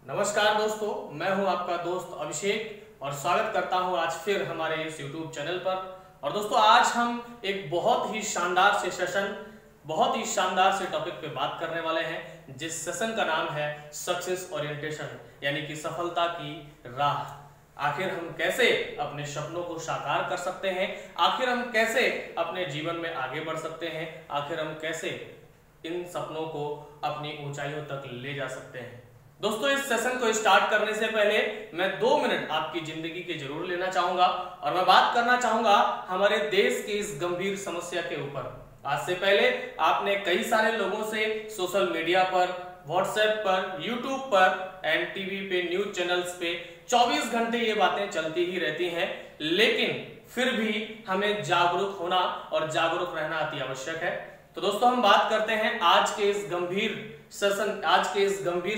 नमस्कार दोस्तों, मैं हूं आपका दोस्त अभिषेक और स्वागत करता हूं आज फिर हमारे इस YouTube चैनल पर। और दोस्तों, आज हम एक बहुत ही शानदार से टॉपिक पे बात करने वाले हैं, जिस सेशन का नाम है सक्सेस ओरिएंटेशन, यानी कि सफलता की राह। आखिर हम कैसे अपने सपनों को साकार कर सकते हैं, आखिर हम कैसे अपने जीवन में आगे बढ़ सकते हैं, आखिर हम कैसे इन सपनों को अपनी ऊंचाइयों तक ले जा सकते हैं। दोस्तों, इस सेशन को स्टार्ट करने से पहले मैं 2 मिनट आपकी जिंदगी के जरूर लेना चाहूंगा और मैं बात करना चाहूंगा हमारे देश की इस गंभीर समस्या के ऊपर। आज से पहले आपने कई सारे लोगों से सोशल मीडिया पर, व्हाट्सएप पर, यूट्यूब पर एंड टीवी पे, न्यूज चैनल्स पे 24 घंटे ये बातें चलती ही रहती हैं, लेकिन फिर भी हमें जागरूक होना और जागरूक रहना अति आवश्यक है। तो दोस्तों, हम बात करते हैं आज के इस गंभीर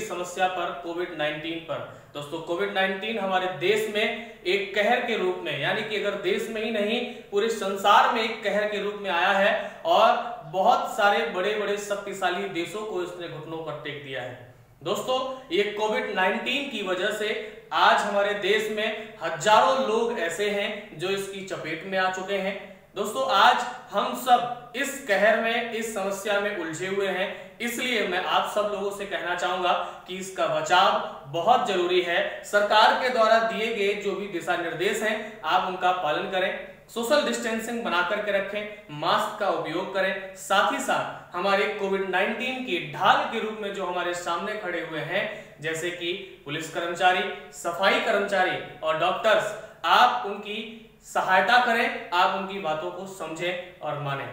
समस्या पर, कोविड-19 पर। दोस्तों, कोविड-19 हमारे देश में एक कहर के रूप में, यानी कि अगर देश में ही नहीं पूरे संसार में एक कहर के रूप में आया है और बहुत सारे बड़े बड़े शक्तिशाली देशों को इसने घुटनों पर टेक दिया है। दोस्तों, ये कोविड-19 की वजह से आज हमारे देश में हजारों लोग ऐसे हैं जो इसकी चपेट में आ चुके हैं। दोस्तों, आज हम सब इस कहर में, इस समस्या में उलझे हुए हैं, इसलिए मैं आप सब लोगों से कहना चाहूंगा कि इसका बचाव बहुत जरूरी है। सरकार के द्वारा दिए गए जो भी दिशा निर्देश हैं, आप उनका पालन करें, सोशल डिस्टेंसिंग बना करके रखें, मास्क का उपयोग करें। साथ ही साथ हमारे कोविड-19 की ढाल के रूप में जो हमारे सामने खड़े हुए हैं, जैसे कि पुलिस कर्मचारी, सफाई कर्मचारी और डॉक्टर्स, आप उनकी सहायता करें, आप उनकी बातों को समझें और मानें।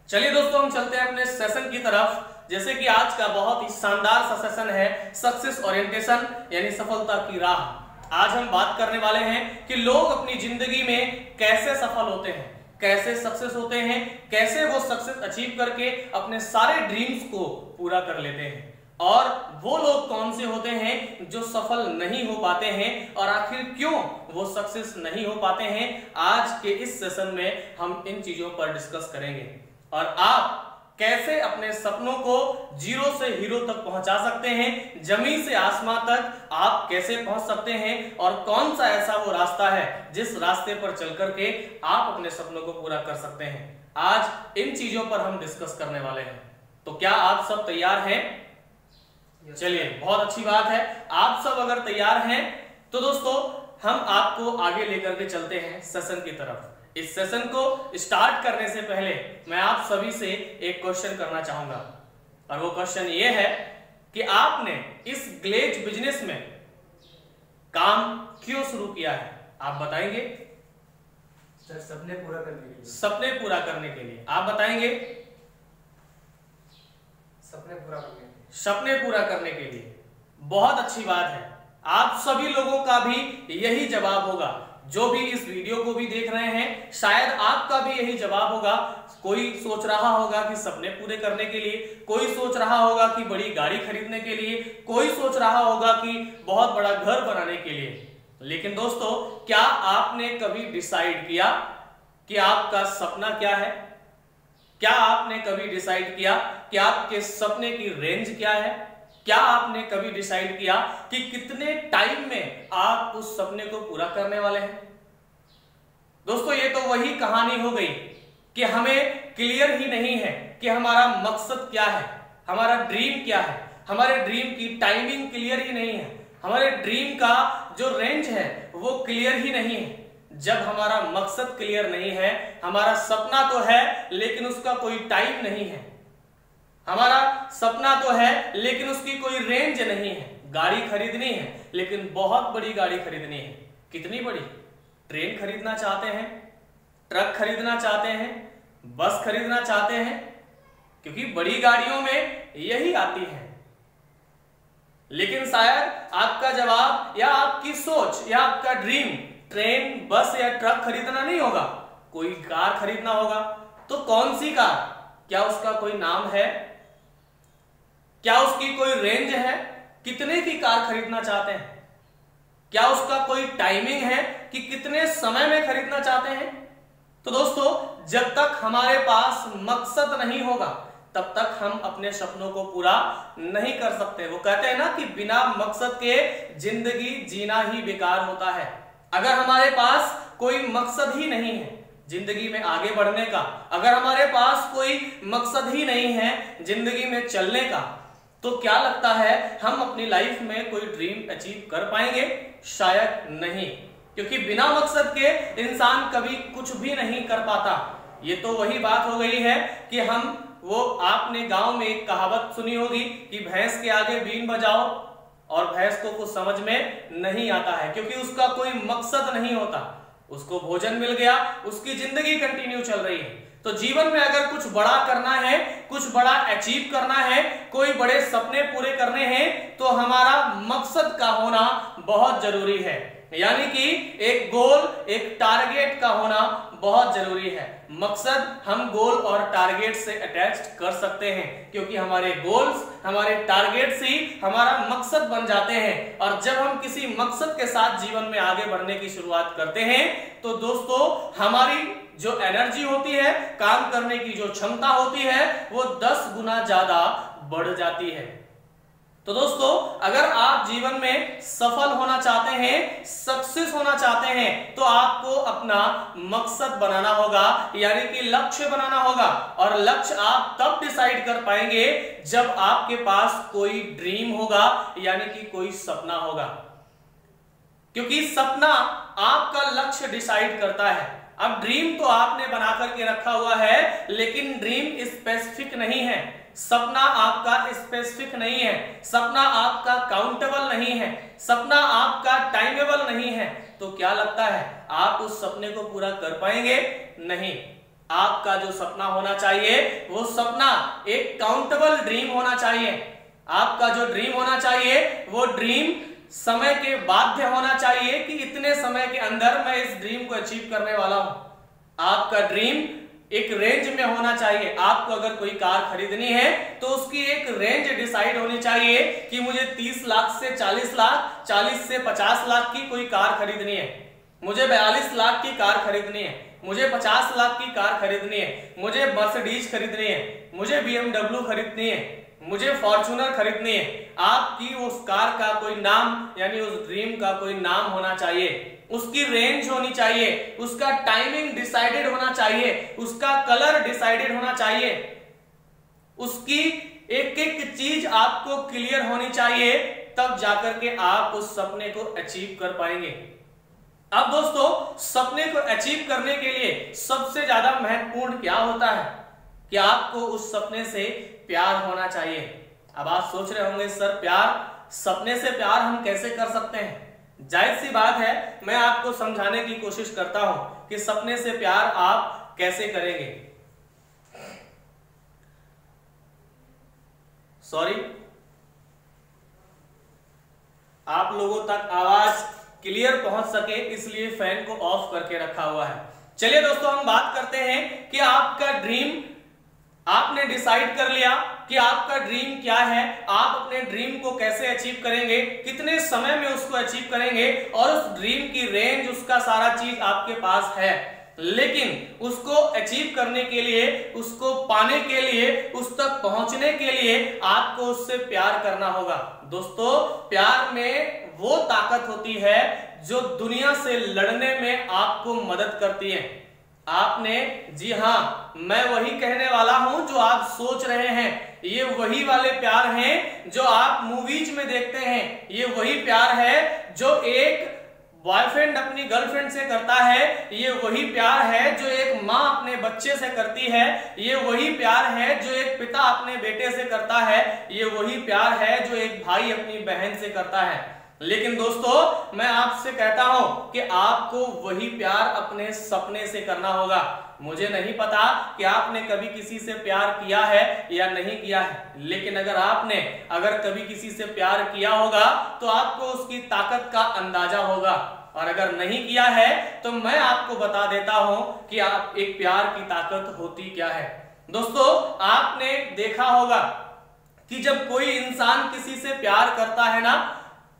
चलिए दोस्तों, हम चलते हैं अपने सेशन की तरफ। जैसे कि आज का बहुत ही शानदार सा सेशन है सक्सेस ओरिएंटेशन, यानी सफलता की राह। आज हम बात करने वाले हैं कि लोग अपनी जिंदगी में कैसे सफल होते हैं, कैसे सक्सेस होते हैं, कैसे वो सक्सेस अचीव करके अपने सारे ड्रीम्स को पूरा कर लेते हैं, और वो लोग कौन से होते हैं जो सफल नहीं हो पाते हैं और आखिर क्यों वो सक्सेस नहीं हो पाते हैं। आज के इस सेशन में हम इन चीजों पर डिस्कस करेंगे और आप कैसे अपने सपनों को जीरो से हीरो तक पहुंचा सकते हैं, जमीन से आसमां तक आप कैसे पहुंच सकते हैं, और कौन सा ऐसा वो रास्ता है जिस रास्ते पर चल करके आप अपने सपनों को पूरा कर सकते हैं। आज इन चीजों पर हम डिस्कस करने वाले हैं। तो क्या आप सब तैयार हैं? चलिए, बहुत अच्छी बात है। आप सब अगर तैयार हैं तो दोस्तों, हम आपको आगे लेकर के चलते हैं सेशन की तरफ। इस सेशन को स्टार्ट करने से पहले मैं आप सभी से एक क्वेश्चन करना चाहूंगा, और वो क्वेश्चन ये है कि आपने इस ग्लेज बिजनेस में काम क्यों शुरू किया है? आप बताएंगे? सर, सपने पूरा करने के लिए। सपने पूरा करने के लिए। आप बताएंगे? सपने पूरा करने के लिए। सपने पूरा करने के लिए। बहुत अच्छी बात है। आप सभी लोगों का भी यही जवाब होगा। जो भी इस वीडियो को भी देख रहे हैं, शायद आपका भी यही जवाब होगा। कोई सोच रहा होगा कि सपने पूरे करने के लिए, कोई सोच रहा होगा कि बड़ी गाड़ी खरीदने के लिए, कोई सोच रहा होगा कि बहुत बड़ा घर बनाने के लिए। लेकिन दोस्तों, क्या आपने कभी डिसाइड किया कि आपका सपना क्या है? क्या आपने कभी डिसाइड किया कि आपके सपने की रेंज क्या है? क्या आपने कभी डिसाइड किया कि कितने टाइम में आप उस सपने को पूरा करने वाले हैं? दोस्तों, ये तो वही कहानी हो गई कि हमें क्लियर ही नहीं है कि हमारा मकसद क्या है, हमारा ड्रीम क्या है। हमारे ड्रीम की टाइमिंग क्लियर ही नहीं है, हमारे ड्रीम का जो रेंज है वो क्लियर ही नहीं है। जब हमारा मकसद क्लियर नहीं है, हमारा सपना तो है लेकिन उसका कोई टाइम नहीं है, हमारा सपना तो है लेकिन उसकी कोई रेंज नहीं है। गाड़ी खरीदनी है लेकिन बहुत बड़ी गाड़ी खरीदनी है। कितनी बड़ी? ट्रेन खरीदना चाहते हैं, ट्रक खरीदना चाहते हैं, बस खरीदना चाहते हैं, क्योंकि बड़ी गाड़ियों में यही आती है। लेकिन शायद आपका जवाब या आपकी सोच या आपका ड्रीम ट्रेन, बस या ट्रक खरीदना नहीं होगा, कोई कार खरीदना होगा। तो कौन सी कार? क्या उसका कोई नाम है? क्या उसकी कोई रेंज है? कितने की कार खरीदना चाहते हैं? क्या उसका कोई टाइमिंग है कि कितने समय में खरीदना चाहते हैं? तो दोस्तों, जब तक हमारे पास मकसद नहीं होगा, तब तक हम अपने सपनों को पूरा नहीं कर सकते। वो कहते हैं ना कि बिना मकसद के जिंदगी जीना ही बेकार होता है। अगर हमारे पास कोई मकसद ही नहीं है जिंदगी में आगे बढ़ने का, अगर हमारे पास कोई मकसद ही नहीं है जिंदगी में चलने का, तो क्या लगता है हम अपनी लाइफ में कोई ड्रीम अचीव कर पाएंगे? शायद नहीं, क्योंकि बिना मकसद के इंसान कभी कुछ भी नहीं कर पाता। ये तो वही बात हो गई है कि आपने गांव में एक कहावत सुनी होगी कि भैंस के आगे बीन बजाओ, और भैंस को कुछ समझ में नहीं आता है, क्योंकि उसका कोई मकसद नहीं होता। उसको भोजन मिल गया, उसकी जिंदगी कंटिन्यू चल रही है। तो जीवन में अगर कुछ बड़ा करना है, कुछ बड़ा अचीव करना है, कोई बड़े सपने पूरे करने हैं, तो हमारा मकसद का होना बहुत जरूरी है। यानी कि एक गोल, एक टारगेट का होना बहुत जरूरी है। मकसद हम गोल और टारगेट से अटैच कर सकते हैं, क्योंकि हमारे गोल्स, हमारे टारगेट्स ही हमारा मकसद बन जाते हैं। और जब हम किसी मकसद के साथ जीवन में आगे बढ़ने की शुरुआत करते हैं, तो दोस्तों हमारी जो एनर्जी होती है, काम करने की जो क्षमता होती है, वो 10 गुना ज्यादा बढ़ जाती है। तो दोस्तों अगर आप जीवन में सफल होना चाहते हैं, सक्सेस होना चाहते हैं, तो आपको अपना मकसद बनाना होगा, यानी कि लक्ष्य बनाना होगा। और लक्ष्य आप तब डिसाइड कर पाएंगे जब आपके पास कोई ड्रीम होगा, यानी कि कोई सपना होगा, क्योंकि सपना आपका लक्ष्य डिसाइड करता है। अब ड्रीम तो आपने बना करके रखा हुआ है, लेकिन ड्रीम स्पेसिफिक नहीं है, सपना आपका स्पेसिफिक नहीं है, सपना आपका काउंटेबल नहीं है, सपना आपका टाइमेबल नहीं है। तो क्या लगता है आप उस सपने को पूरा कर पाएंगे? नहीं। आपका जो सपना होना चाहिए, वो सपना एक काउंटेबल ड्रीम होना चाहिए। आपका जो ड्रीम होना चाहिए, वो ड्रीम समय के बाध्य होना चाहिए कि इतने समय के अंदर मैं इस ड्रीम को अचीव करने वाला हूं। आपका ड्रीम एक रेंज में होना चाहिए। आपको अगर कोई कार खरीदनी है, तो उसकी एक रेंज डिसाइड होनी चाहिए कि मुझे 30 लाख से 40 लाख, 40 से 50 लाख की कोई कार खरीदनी है, मुझे 42 लाख की कार खरीदनी है, मुझे 50 लाख की कार खरीदनी है, मुझे मर्सिडीज खरीदनी है, मुझे BMW खरीदनी है, मुझे फॉर्च्यूनर खरीदनी है। आपकी उस कार का कोई नाम, यानी उस ड्रीम का कोई नाम होना चाहिए, उसकी रेंज होनी चाहिए, उसका टाइमिंग डिसाइडेड होना चाहिए, उसका कलर डिसाइडेड होना चाहिए, उसकी एक एक चीज आपको क्लियर होनी चाहिए, तब जाकर के आप उस सपने को अचीव कर पाएंगे। अब दोस्तों सपने को अचीव करने के लिए सबसे ज्यादा महत्वपूर्ण क्या होता है कि आपको उस सपने से प्यार होना चाहिए। अब आप सोच रहे होंगे सर सपने से प्यार हम कैसे कर सकते हैं? जाहिर सी बात है, मैं आपको समझाने की कोशिश करता हूं कि सपने से प्यार आप कैसे करेंगे। सॉरी, आप लोगों तक आवाज क्लियर पहुंच सके इसलिए फैन को ऑफ करके रखा हुआ है। चलिए दोस्तों हम बात करते हैं कि आपका ड्रीम आपने डिसाइड कर लिया कि आपका ड्रीम क्या है, आप अपने ड्रीम को कैसे अचीव करेंगे, कितने समय में उसको अचीव करेंगे, और उस ड्रीम की रेंज, उसका सारा चीज आपके पास है। लेकिन उसको अचीव करने के लिए, उसको पाने के लिए, उस तक पहुंचने के लिए आपको उससे प्यार करना होगा। दोस्तों प्यार में वो ताकत होती है जो दुनिया से लड़ने में आपको मदद करती है। आपने, जी हाँ, मैं वही कहने वाला हूं जो आप सोच रहे हैं। ये वही वाले प्यार हैं जो आप मूवीज में देखते हैं। ये वही प्यार है जो एक बॉयफ्रेंड अपनी गर्लफ्रेंड से करता है। ये वही प्यार है जो एक माँ अपने बच्चे से करती है। ये वही प्यार है जो एक पिता अपने बेटे से करता है। ये वही प्यार है जो एक भाई अपनी बहन से करता है। लेकिन दोस्तों मैं आपसे कहता हूं कि आपको वही प्यार अपने सपने से करना होगा। मुझे नहीं पता कि आपने कभी किसी से प्यार किया है या नहीं किया है, लेकिन अगर कभी किसी से प्यार किया होगा तो आपको उसकी ताकत का अंदाजा होगा, और अगर नहीं किया है तो मैं आपको बता देता हूं कि आप एक प्यार की ताकत होती क्या है। दोस्तों आपने देखा होगा कि जब कोई इंसान किसी से प्यार करता है ना,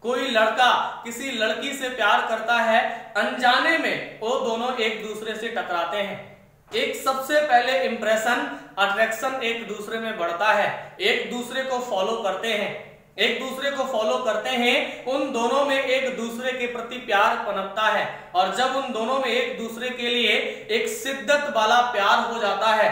कोई लड़का किसी लड़की से प्यार करता है, अनजाने में वो दोनों एक दूसरे से टकराते हैं। एक सबसे पहले इंप्रेशन, अट्रैक्शन एक दूसरे में बढ़ता है, एक दूसरे को फॉलो करते हैं, एक दूसरे को फॉलो करते हैं, उन दोनों में एक दूसरे के प्रति प्यार पनपता है, और जब उन दोनों में एक दूसरे के लिए एक शिद्दत वाला प्यार हो जाता है,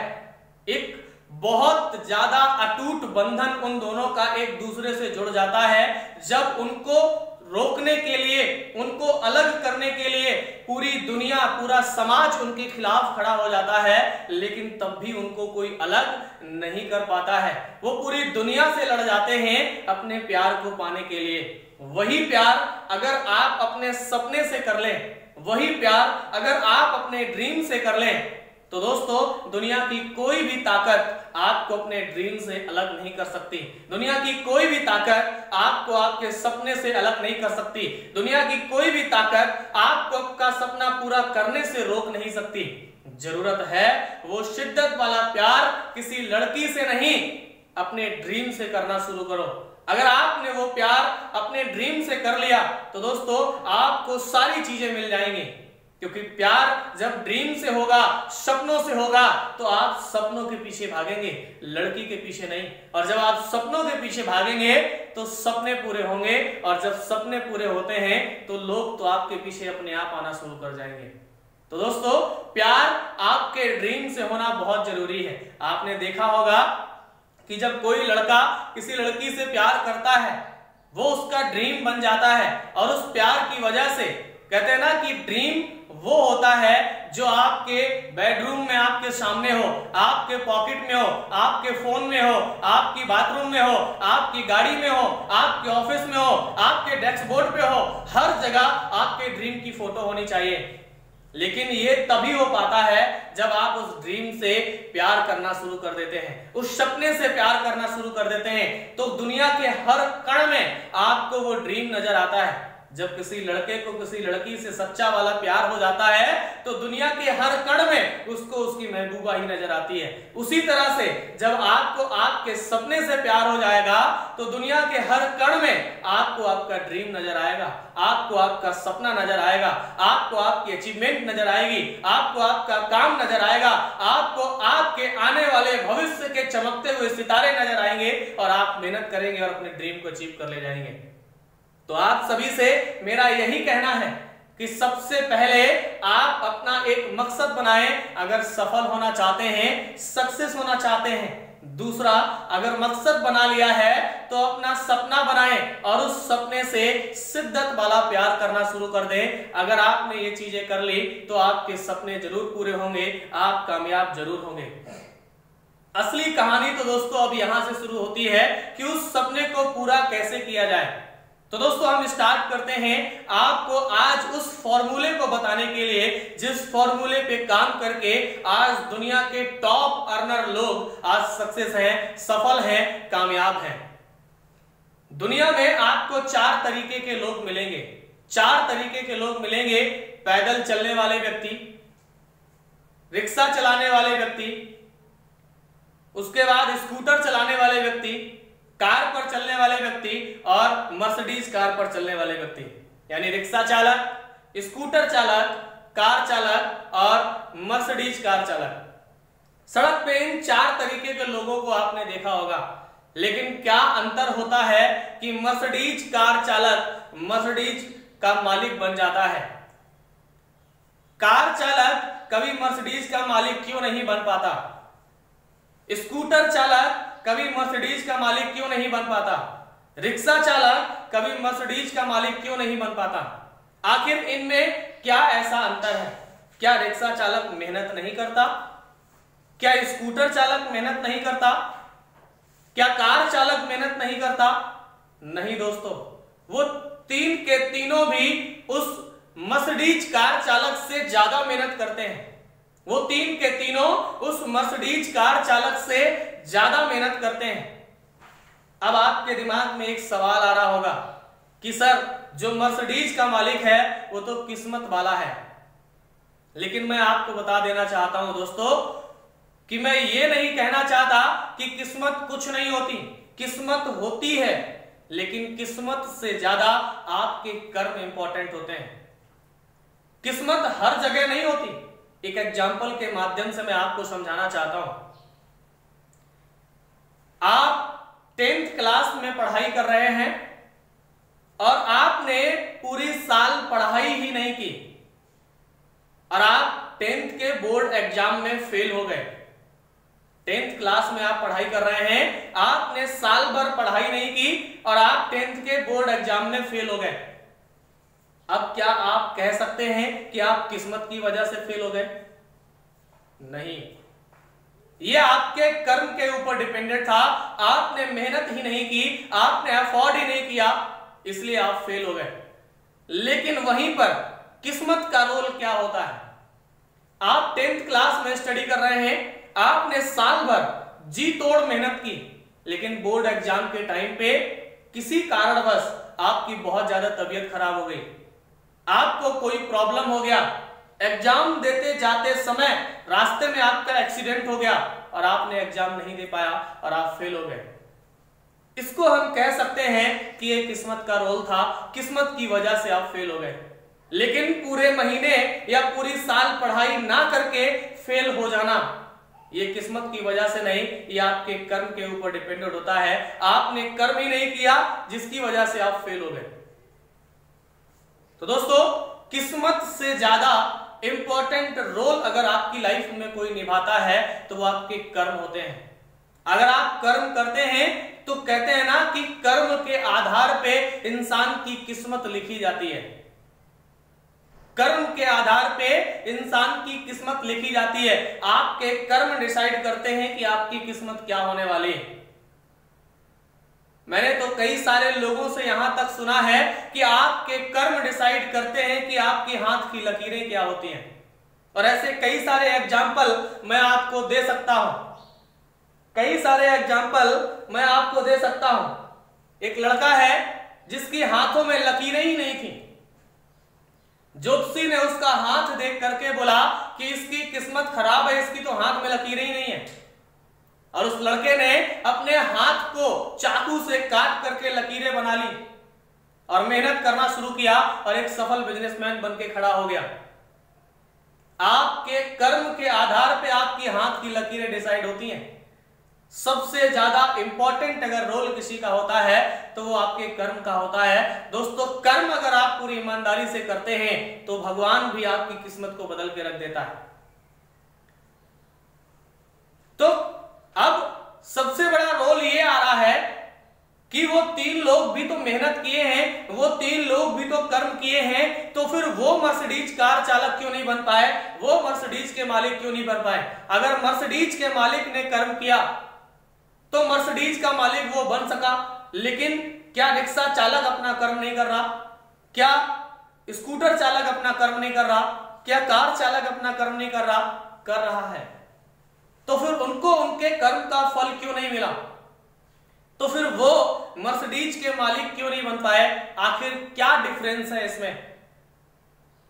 एक बहुत ज्यादा अटूट बंधन उन दोनों का एक दूसरे से जुड़ जाता है, जब उनको रोकने के लिए, उनको अलग करने के लिए पूरी दुनिया, पूरा समाज उनके खिलाफ खड़ा हो जाता है, लेकिन तब भी उनको कोई अलग नहीं कर पाता है। वो पूरी दुनिया से लड़ जाते हैं अपने प्यार को पाने के लिए। वही प्यार अगर आप अपने सपने से कर लें, वही प्यार अगर आप अपने ड्रीम से कर लें, तो दोस्तों दुनिया की कोई भी ताकत आपको अपने ड्रीम से अलग नहीं कर सकती। दुनिया की कोई भी ताकत आपको आपके सपने से अलग नहीं कर सकती। दुनिया की कोई भी ताकत आपको आपका सपना पूरा करने से रोक नहीं सकती। जरूरत है वो शिद्दत वाला प्यार किसी लड़की से नहीं, अपने ड्रीम से करना शुरू करो। अगर आपने वो प्यार अपने ड्रीम से कर लिया तो दोस्तों आपको सारी चीजें मिल जाएंगी, क्योंकि प्यार जब ड्रीम से होगा, सपनों से होगा, तो आप सपनों के पीछे भागेंगे, लड़की के पीछे नहीं। और जब आप सपनों के पीछे भागेंगे तो सपने पूरे होंगे, और जब सपने पूरे होते हैं तो लोग तो आपके पीछे अपने आप आना शुरू कर जाएंगे। तो दोस्तों प्यार आपके ड्रीम से होना बहुत जरूरी है। आपने देखा होगा कि जब कोई लड़का किसी लड़की से प्यार करता है, वो उसका ड्रीम बन जाता है, और उस प्यार की वजह से कहते हैं ना कि ड्रीम वो होता है जो आपके बेडरूम में आपके सामने हो, आपके पॉकेट में हो, आपके फोन में हो, आपकी बाथरूम में हो, आपकी गाड़ी में हो, आपके ऑफिस में हो, आपके डेस्क बोर्ड पे हो, हर जगह आपके ड्रीम की फोटो होनी चाहिए। लेकिन ये तभी हो पाता है जब आप उस ड्रीम से प्यार करना शुरू कर देते हैं, उस सपने से प्यार करना शुरू कर देते हैं, तो दुनिया के हर कण में आपको वो ड्रीम नजर आता है। जब किसी लड़के को किसी लड़की से सच्चा वाला प्यार हो जाता है तो दुनिया के हर कण में उसको उसकी महबूबा ही नजर आती है। उसी तरह से जब आपको आपके सपने से प्यार हो जाएगा तो दुनिया के हर कण में आपको आपका ड्रीम नजर आएगा, आपको आपका सपना नजर आएगा, आपको आपकी अचीवमेंट नजर आएगी, आपको आपका काम नजर आएगा, आपको आपके आने वाले भविष्य के चमकते हुए सितारे नजर आएंगे, और आप मेहनत करेंगे और अपने ड्रीम को अचीव कर ले जाएंगे। तो आप सभी से मेरा यही कहना है कि सबसे पहले आप अपना एक मकसद बनाएं अगर सफल होना चाहते हैं, सक्सेस होना चाहते हैं। दूसरा, अगर मकसद बना लिया है तो अपना सपना बनाएं और उस सपने से शिद्दत वाला प्यार करना शुरू कर दें। अगर आपने ये चीजें कर ली तो आपके सपने जरूर पूरे होंगे, आप कामयाब जरूर होंगे। असली कहानी तो दोस्तों अब यहां से शुरू होती है कि उस सपने को पूरा कैसे किया जाए। तो दोस्तों हम स्टार्ट करते हैं आपको आज उस फॉर्मूले को बताने के लिए जिस फॉर्मूले पे काम करके आज दुनिया के टॉप अर्नर लोग आज सक्सेस हैं, सफल हैं, कामयाब हैं। दुनिया में आपको 4 तरीके के लोग मिलेंगे। 4 तरीके के लोग मिलेंगे। पैदल चलने वाले व्यक्ति, रिक्शा चलाने वाले व्यक्ति, उसके बाद स्कूटर चलाने वाले व्यक्ति, कार पर चलने वाले व्यक्ति, और मर्सिडीज कार पर चलने वाले व्यक्ति। यानी रिक्शा चालक, स्कूटर चालक, कार चालक और मर्सिडीज कार चालक। सड़क पे इन 4 तरीके के लोगों को आपने देखा होगा, लेकिन क्या अंतर होता है कि मर्सिडीज कार चालक मर्सिडीज का मालिक बन जाता है, कार चालक कभी मर्सिडीज का मालिक क्यों नहीं बन पाता, स्कूटर चालक कभी मर्सिडीज का मालिक क्यों नहीं बन पाता, रिक्शा चालक कभी मर्सिडीज का मालिक क्यों नहीं बन पाता। आखिर इनमें क्या ऐसा अंतर है? क्या रिक्शा चालक मेहनत नहीं करता? क्या स्कूटर चालक मेहनत नहीं करता? क्या कार चालक मेहनत नहीं करता? नहीं दोस्तों, वो 3 के तीनों भी उस मर्सिडीज कार चालक से ज्यादा मेहनत करते हैं। वो 3 के तीनों उस मर्सिडीज कार चालक से ज्यादा मेहनत करते हैं। अब आपके दिमाग में एक सवाल आ रहा होगा कि सर जो मर्सिडीज का मालिक है वो तो किस्मत वाला है। लेकिन मैं आपको बता देना चाहता हूं दोस्तों कि मैं ये नहीं कहना चाहता कि किस्मत कुछ नहीं होती। किस्मत होती है, लेकिन किस्मत से ज्यादा आपके कर्म इंपॉर्टेंट होते हैं। किस्मत हर जगह नहीं होती। एक एग्जाम्पल के माध्यम से मैं आपको समझाना चाहता हूं। आप 10th क्लास में पढ़ाई कर रहे हैं और आपने पूरी साल पढ़ाई ही नहीं की और आप 10th के बोर्ड एग्जाम में फेल हो गए। 10th क्लास में आप पढ़ाई कर रहे हैं, आपने साल भर पढ़ाई नहीं की और आप 10th के बोर्ड एग्जाम में फेल हो गए। अब क्या आप कह सकते हैं कि आप किस्मत की वजह से फेल हो गए? नहीं, यह आपके कर्म के ऊपर डिपेंडेंट था। आपने मेहनत ही नहीं की, आपने अफोर्ड ही नहीं किया, इसलिए आप फेल हो गए। लेकिन वहीं पर किस्मत का रोल क्या होता है? आप 10th क्लास में स्टडी कर रहे हैं, आपने साल भर जी तोड़ मेहनत की, लेकिन बोर्ड एग्जाम के टाइम पे किसी कारणवश आपकी बहुत ज्यादा तबीयत खराब हो गई, आपको कोई प्रॉब्लम हो गया, एग्जाम देते जाते समय रास्ते में आपका एक्सीडेंट हो गया और आपने एग्जाम नहीं दे पाया और आप फेल हो गए। इसको हम कह सकते हैं कि ये किस्मत का रोल था, किस्मत की वजह से आप फेल हो गए। लेकिन पूरे महीने या पूरी साल पढ़ाई ना करके फेल हो जाना, ये किस्मत की वजह से नहीं, ये आपके कर्म के ऊपर डिपेंडेंट होता है। आपने कर्म ही नहीं किया जिसकी वजह से आप फेल हो गए। तो दोस्तों, किस्मत से ज्यादा इंपॉर्टेंट रोल अगर आपकी लाइफ में कोई निभाता है तो वो आपके कर्म होते हैं। अगर आप कर्म करते हैं तो कहते हैं ना कि कर्म के आधार पे इंसान की किस्मत लिखी जाती है। कर्म के आधार पे इंसान की किस्मत लिखी जाती है। आपके कर्म डिसाइड करते हैं कि आपकी किस्मत क्या होने वाली है। मैंने तो कई सारे लोगों से यहां तक सुना है कि आपके कर्म डिसाइड करते हैं कि आपके हाथ की लकीरें क्या होती हैं। और ऐसे कई सारे एग्जाम्पल मैं आपको दे सकता हूं, कई सारे एग्जाम्पल मैं आपको दे सकता हूं। एक लड़का है जिसकी हाथों में लकीरें ही नहीं थी। ज्योतिषी ने उसका हाथ देख करके बोला कि इसकी किस्मत खराब है, इसकी तो हाथ में लकीरें ही नहीं है। और उस लड़के ने अपने हाथ को चाकू से काट करके लकीरें बना ली और मेहनत करना शुरू किया और एक सफल बिजनेसमैन बनके खड़ा हो गया। आपके कर्म के आधार पे आपकी हाथ की लकीरें डिसाइड होती हैं। सबसे ज्यादा इंपॉर्टेंट अगर रोल किसी का होता है तो वो आपके कर्म का होता है। दोस्तों, कर्म अगर आप पूरी ईमानदारी से करते हैं तो भगवान भी आपकी किस्मत को बदल के रख देता है। तो अब सबसे बड़ा रोल ये आ रहा है कि वो 3 लोग भी तो मेहनत किए हैं, वो 3 लोग भी तो कर्म किए हैं, तो फिर वो मर्सिडीज कार चालक क्यों नहीं बन पाए, वो मर्सिडीज के मालिक क्यों नहीं बन पाए? अगर मर्सिडीज के मालिक ने कर्म किया तो मर्सिडीज का मालिक वो बन सका, लेकिन क्या रिक्शा चालक अपना कर्म नहीं कर रहा? क्या स्कूटर चालक अपना कर्म नहीं कर रहा? क्या कार चालक अपना कर्म नहीं कर रहा? कर रहा है। तो फिर उनको उनके कर्म का फल क्यों नहीं मिला? तो फिर वो मर्सिडीज के मालिक क्यों नहीं बन पाए? आखिर क्या डिफरेंस है इसमें?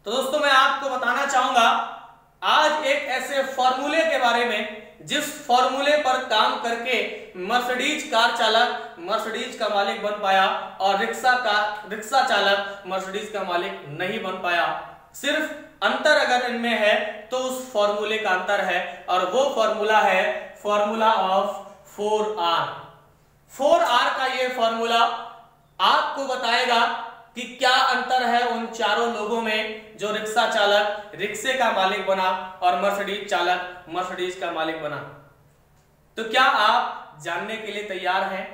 तो दोस्तों, मैं आपको बताना चाहूंगा आज एक ऐसे फॉर्मूले के बारे में जिस फॉर्मूले पर काम करके मर्सिडीज कार चालक मर्सिडीज का मालिक बन पाया और रिक्शा चालक मर्सिडीज का मालिक नहीं बन पाया। सिर्फ अंतर अगर इनमें है तो उस फॉर्मूले का अंतर है, और वो फॉर्मूला है फॉर्मूला ऑफ 4R। 4R का ये फॉर्मूला आपको बताएगा कि क्या अंतर है उन चारों लोगों में जो रिक्शा चालक रिक्शे का मालिक बना और मर्सिडीज चालक मर्सिडीज का मालिक बना। तो क्या आप जानने के लिए तैयार हैं?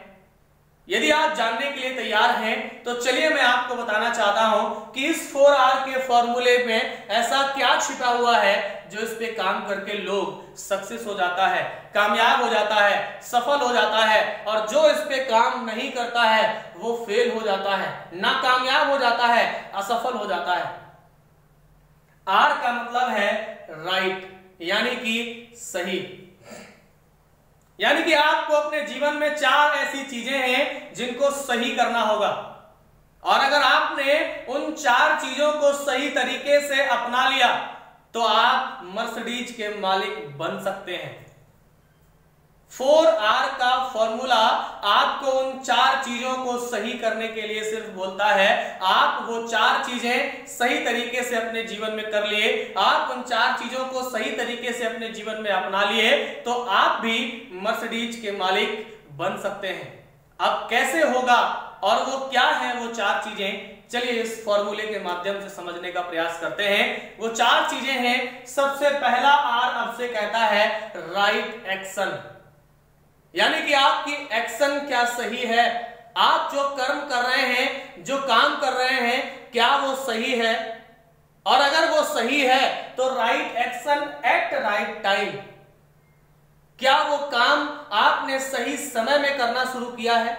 यदि आप जानने के लिए तैयार हैं तो चलिए मैं आपको बताना चाहता हूं कि इस 4R के फॉर्मूले में ऐसा क्या छिपा हुआ है जो इस पे काम करके लोग सक्सेस हो जाता है, कामयाब हो जाता है, सफल हो जाता है, और जो इस पे काम नहीं करता है वो फेल हो जाता है, नाकामयाब हो जाता है, असफल हो जाता है। R का मतलब है राइट, यानी कि सही। यानी कि आपको अपने जीवन में 4 ऐसी चीजें हैं जिनको सही करना होगा, और अगर आपने उन 4 चीजों को सही तरीके से अपना लिया तो आप मर्सिडीज के मालिक बन सकते हैं। 4R का फॉर्मूला आपको उन 4 चीजों को सही करने के लिए सिर्फ बोलता है। आप वो 4 चीजें सही तरीके से अपने जीवन में कर लिए, आप उन 4 चीजों को सही तरीके से अपने जीवन में अपना लिए, तो आप भी मर्सिडीज के मालिक बन सकते हैं। अब कैसे होगा और वो क्या है वो 4 चीजें, चलिए इस फॉर्मूले के माध्यम से समझने का प्रयास करते हैं। वो 4 चीजें हैं। सबसे पहला आर अब से कहता है राइट एक्शन, यानी कि आपकी एक्शन क्या सही है, आप जो कर्म कर रहे हैं, जो काम कर रहे हैं, क्या वो सही है, और अगर वो सही है तो right action at right time, क्या वो काम आपने सही समय में करना शुरू किया है,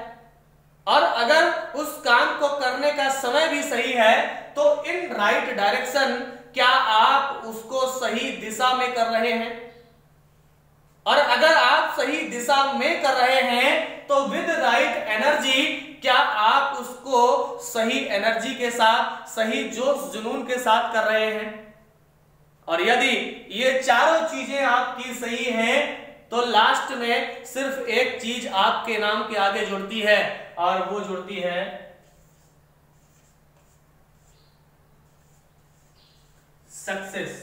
और अगर उस काम को करने का समय भी सही है तो इन राइट डायरेक्शन, क्या आप उसको सही दिशा में कर रहे हैं, और अगर आप सही दिशा में कर रहे हैं तो विद राइट एनर्जी, क्या आप उसको सही एनर्जी के साथ, सही जोश जुनून के साथ कर रहे हैं। और यदि ये चारों चीजें आपकी सही हैं तो लास्ट में सिर्फ एक चीज आपके नाम के आगे जुड़ती है, और वो जुड़ती है सक्सेस।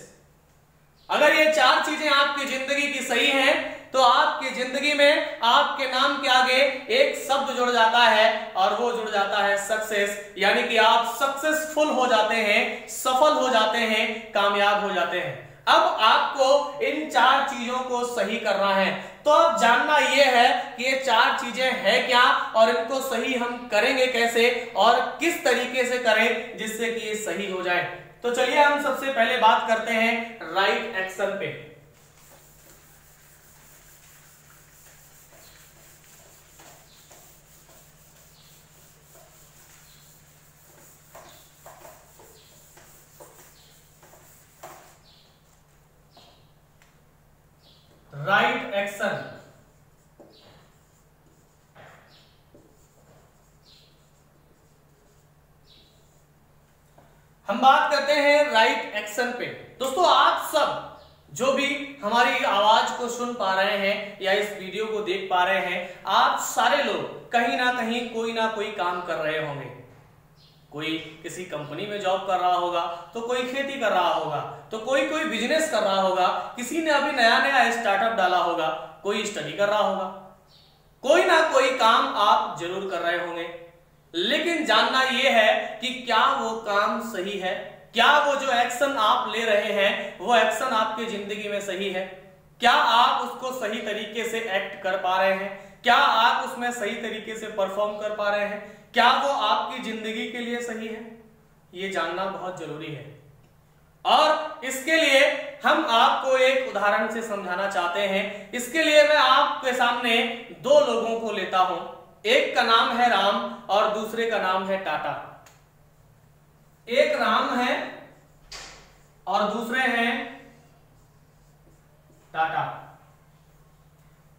अगर ये 4 चीजें आपकी जिंदगी की सही हैं तो आपकी जिंदगी में आपके नाम के आगे एक शब्द जुड़ जाता है, और वो जुड़ जाता है सक्सेस, यानी कि आप सक्सेसफुल हो जाते हैं, सफल हो जाते हैं, कामयाब हो जाते हैं। अब आपको इन 4 चीजों को सही करना है, तो अब जानना यह है कि ये 4 चीजें हैं क्या, और इनको सही हम करेंगे कैसे, और किस तरीके से करें जिससे कि ये सही हो जाए। तो चलिए हम सबसे पहले बात करते हैं राइट एक्शन पे। राइट एक्शन, हम बात करते हैं राइट एक्शन पे। दोस्तों आप सब जो भी हमारी आवाज को सुन पा रहे हैं या इस वीडियो को देख पा रहे हैं, आप सारे लोग कहीं ना कहीं कोई ना कोई काम कर रहे होंगे। कोई किसी कंपनी में जॉब कर रहा होगा, तो कोई खेती कर रहा होगा, तो कोई बिजनेस कर रहा होगा, किसी ने अभी नया स्टार्टअप डाला होगा, कोई स्टडी कर रहा होगा, कोई ना कोई काम आप जरूर कर रहे होंगे। लेकिन जानना यह है कि क्या वो काम सही है, क्या वो जो एक्शन आप ले रहे हैं वो एक्शन आपकी जिंदगी में सही है, क्या आप उसको सही तरीके से एक्ट कर पा रहे हैं, क्या आप उसमें सही तरीके से परफॉर्म कर पा रहे हैं, क्या वो आपकी जिंदगी के लिए सही है, ये जानना बहुत जरूरी है। और इसके लिए हम आपको एक उदाहरण से समझाना चाहते हैं। इसके लिए मैं आपके सामने 2 लोगों को लेता हूं, एक का नाम है राम और दूसरे का नाम है टाटा। एक राम है और दूसरे हैं टाटा।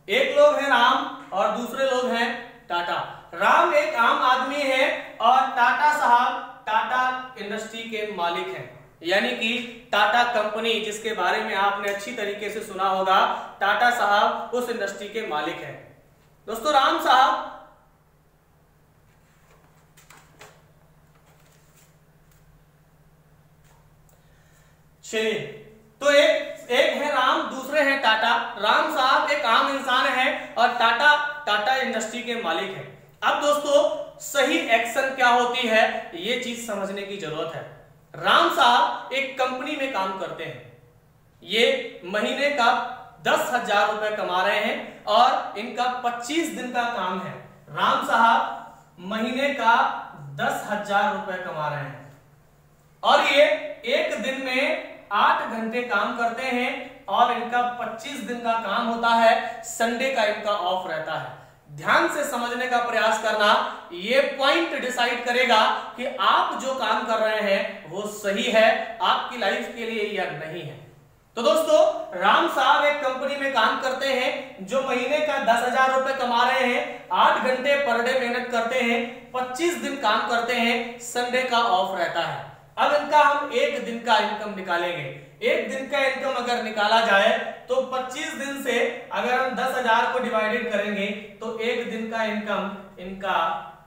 एक लोग हैं राम और दूसरे लोग हैं टाटा। राम एक आम आदमी है और टाटा साहब टाटा इंडस्ट्री के मालिक हैं, यानी कि टाटा कंपनी जिसके बारे में आपने अच्छी तरीके से सुना होगा, टाटा साहब उस इंडस्ट्री के मालिक हैं। दोस्तों राम साहब चलिए, तो एक है राम, दूसरे हैं टाटा। राम साहब एक आम इंसान है और टाटा इंडस्ट्री के मालिक हैं। अब दोस्तों सही एक्शन क्या होती है ये चीज समझने की जरूरत है। राम साहब एक कंपनी में काम करते हैं, ये महीने का 10,000 रुपए कमा रहे हैं और इनका 25 दिन का काम है। राम साहब महीने का 10,000 रुपए कमा रहे हैं और ये एक दिन में 8 घंटे काम करते हैं और इनका 25 दिन का काम होता है, संडे का इनका ऑफ रहता है। ध्यान से समझने का प्रयास करना, ये पॉइंट डिसाइड करेगा कि आप जो काम कर रहे हैं वो सही है आपकी लाइफ के लिए या नहीं है। तो दोस्तों राम साहब एक कंपनी में काम करते हैं जो महीने का 10,000 रुपए कमा रहे हैं, 8 घंटे पर डे मेहनत करते हैं, 25 दिन काम करते हैं, संडे का ऑफ रहता है। अब इनका हम एक दिन का इनकम निकालेंगे। एक दिन का इनकम अगर निकाला जाए तो 25 दिन से अगर हम 10,000 को डिवाइडेड करेंगे तो एक दिन का इनकम इनका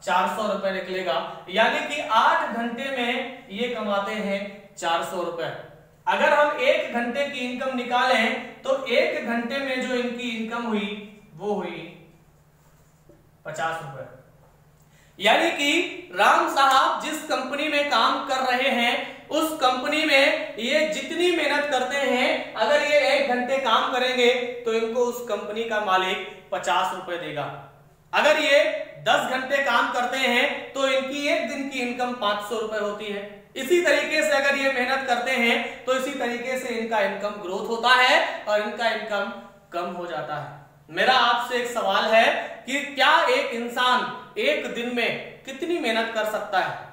400 रुपए निकलेगा। यानी कि 8 घंटे में ये कमाते हैं 400 रुपए। अगर हम 1 घंटे की इनकम निकालें तो 1 घंटे में जो इनकी इनकम हुई वो हुई 50 रुपए। यानी कि राम साहब जिस कंपनी में काम कर रहे हैं उस कंपनी में ये जितनी मेहनत करते हैं, अगर ये 1 घंटे काम करेंगे तो इनको उस कंपनी का मालिक 50 रुपए देगा। अगर ये 10 घंटे काम करते हैं तो इनकी एक दिन की इनकम 500 रुपए होती है। इसी तरीके से अगर ये मेहनत करते हैं तो इसी तरीके से इनका इनकम ग्रोथ होता है और इनका इनकम कम हो जाता है। मेरा आपसे एक सवाल है कि क्या एक इंसान एक दिन में कितनी मेहनत कर सकता है?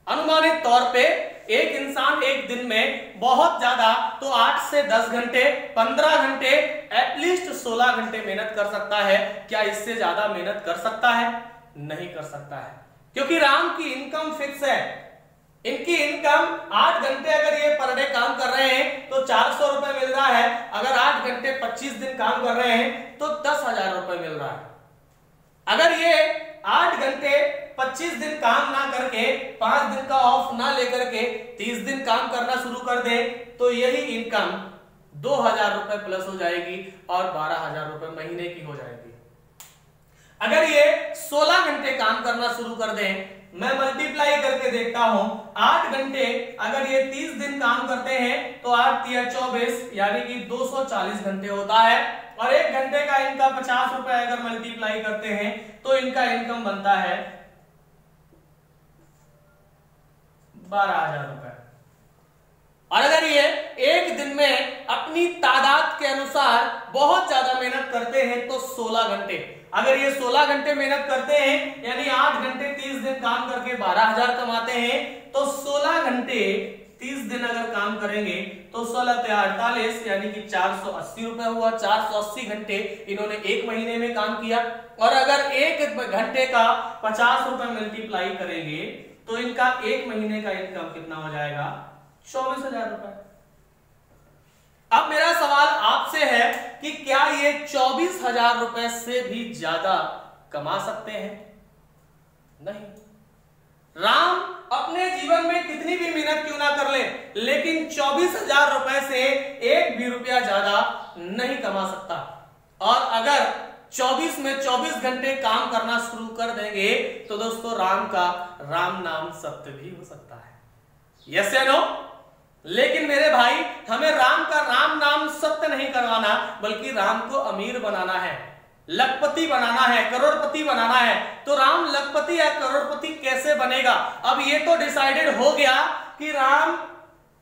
अनुमानित तौर पे एक इंसान एक दिन में बहुत ज्यादा तो 8 से 10 घंटे, 15 घंटे, एटलीस्ट 16 घंटे मेहनत कर सकता है। क्या इससे ज्यादा मेहनत कर सकता है? नहीं कर सकता है, क्योंकि राम की इनकम फिक्स है। इनकी इनकम 8 घंटे अगर ये पर डे काम कर रहे हैं तो 400 रुपए मिल रहा है। अगर 8 घंटे 25 दिन काम कर रहे हैं तो 10,000 रुपए मिल रहा है। अगर ये 8 घंटे 25 दिन काम ना करके 5 दिन का ऑफ ना लेकर के 30 दिन काम करना शुरू कर दे तो यही इनकम 2,000 रुपए प्लस हो जाएगी और 12,000 रुपए महीने की हो जाएगी। अगर ये 16 घंटे काम करना शुरू कर दें, मैं मल्टीप्लाई करके देखता हूं, 8 घंटे अगर ये 30 दिन काम करते हैं तो 8 × 24 यानी कि 240 घंटे होता है। और 1 घंटे का इनका 50 रुपए अगर मल्टीप्लाई करते हैं तो इनका इनकम बनता है 12,000 रुपए। और अगर ये एक दिन में अपनी तादाद के अनुसार बहुत ज्यादा मेहनत करते हैं तो 16 घंटे, अगर ये 16 घंटे मेहनत करते हैं यानी 8 घंटे 30 दिन काम करके 12,000 कमाते हैं, तो 16 घंटे 30 दिन अगर काम करेंगे तो 16 × 48 यानी कि 480 रुपए हुआ। 480 घंटे इन्होंने एक महीने में काम किया। और अगर 1 घंटे का 50 रुपए मल्टीप्लाई करेंगे तो इनका एक महीने का इनकम कितना हो जाएगा? 24,000 रुपए। अब मेरा सवाल आपसे है कि क्या ये 24,000 रुपए से भी ज्यादा कमा सकते हैं? नहीं। राम अपने जीवन में कितनी भी मेहनत क्यों ना कर ले, लेकिन 24,000 रुपए से एक भी रुपया ज्यादा नहीं कमा सकता। और अगर 24 में 24 घंटे काम करना शुरू कर देंगे तो दोस्तों राम का राम नाम सत्य भी हो सकता है। यस या नो? लेकिन मेरे भाई, हमें राम का राम नाम सत्य नहीं करवाना, बल्कि राम को अमीर बनाना है, लखपति बनाना है, करोड़पति बनाना है। तो राम लखपति या करोड़पति कैसे बनेगा? अब ये तो डिसाइडेड हो गया कि राम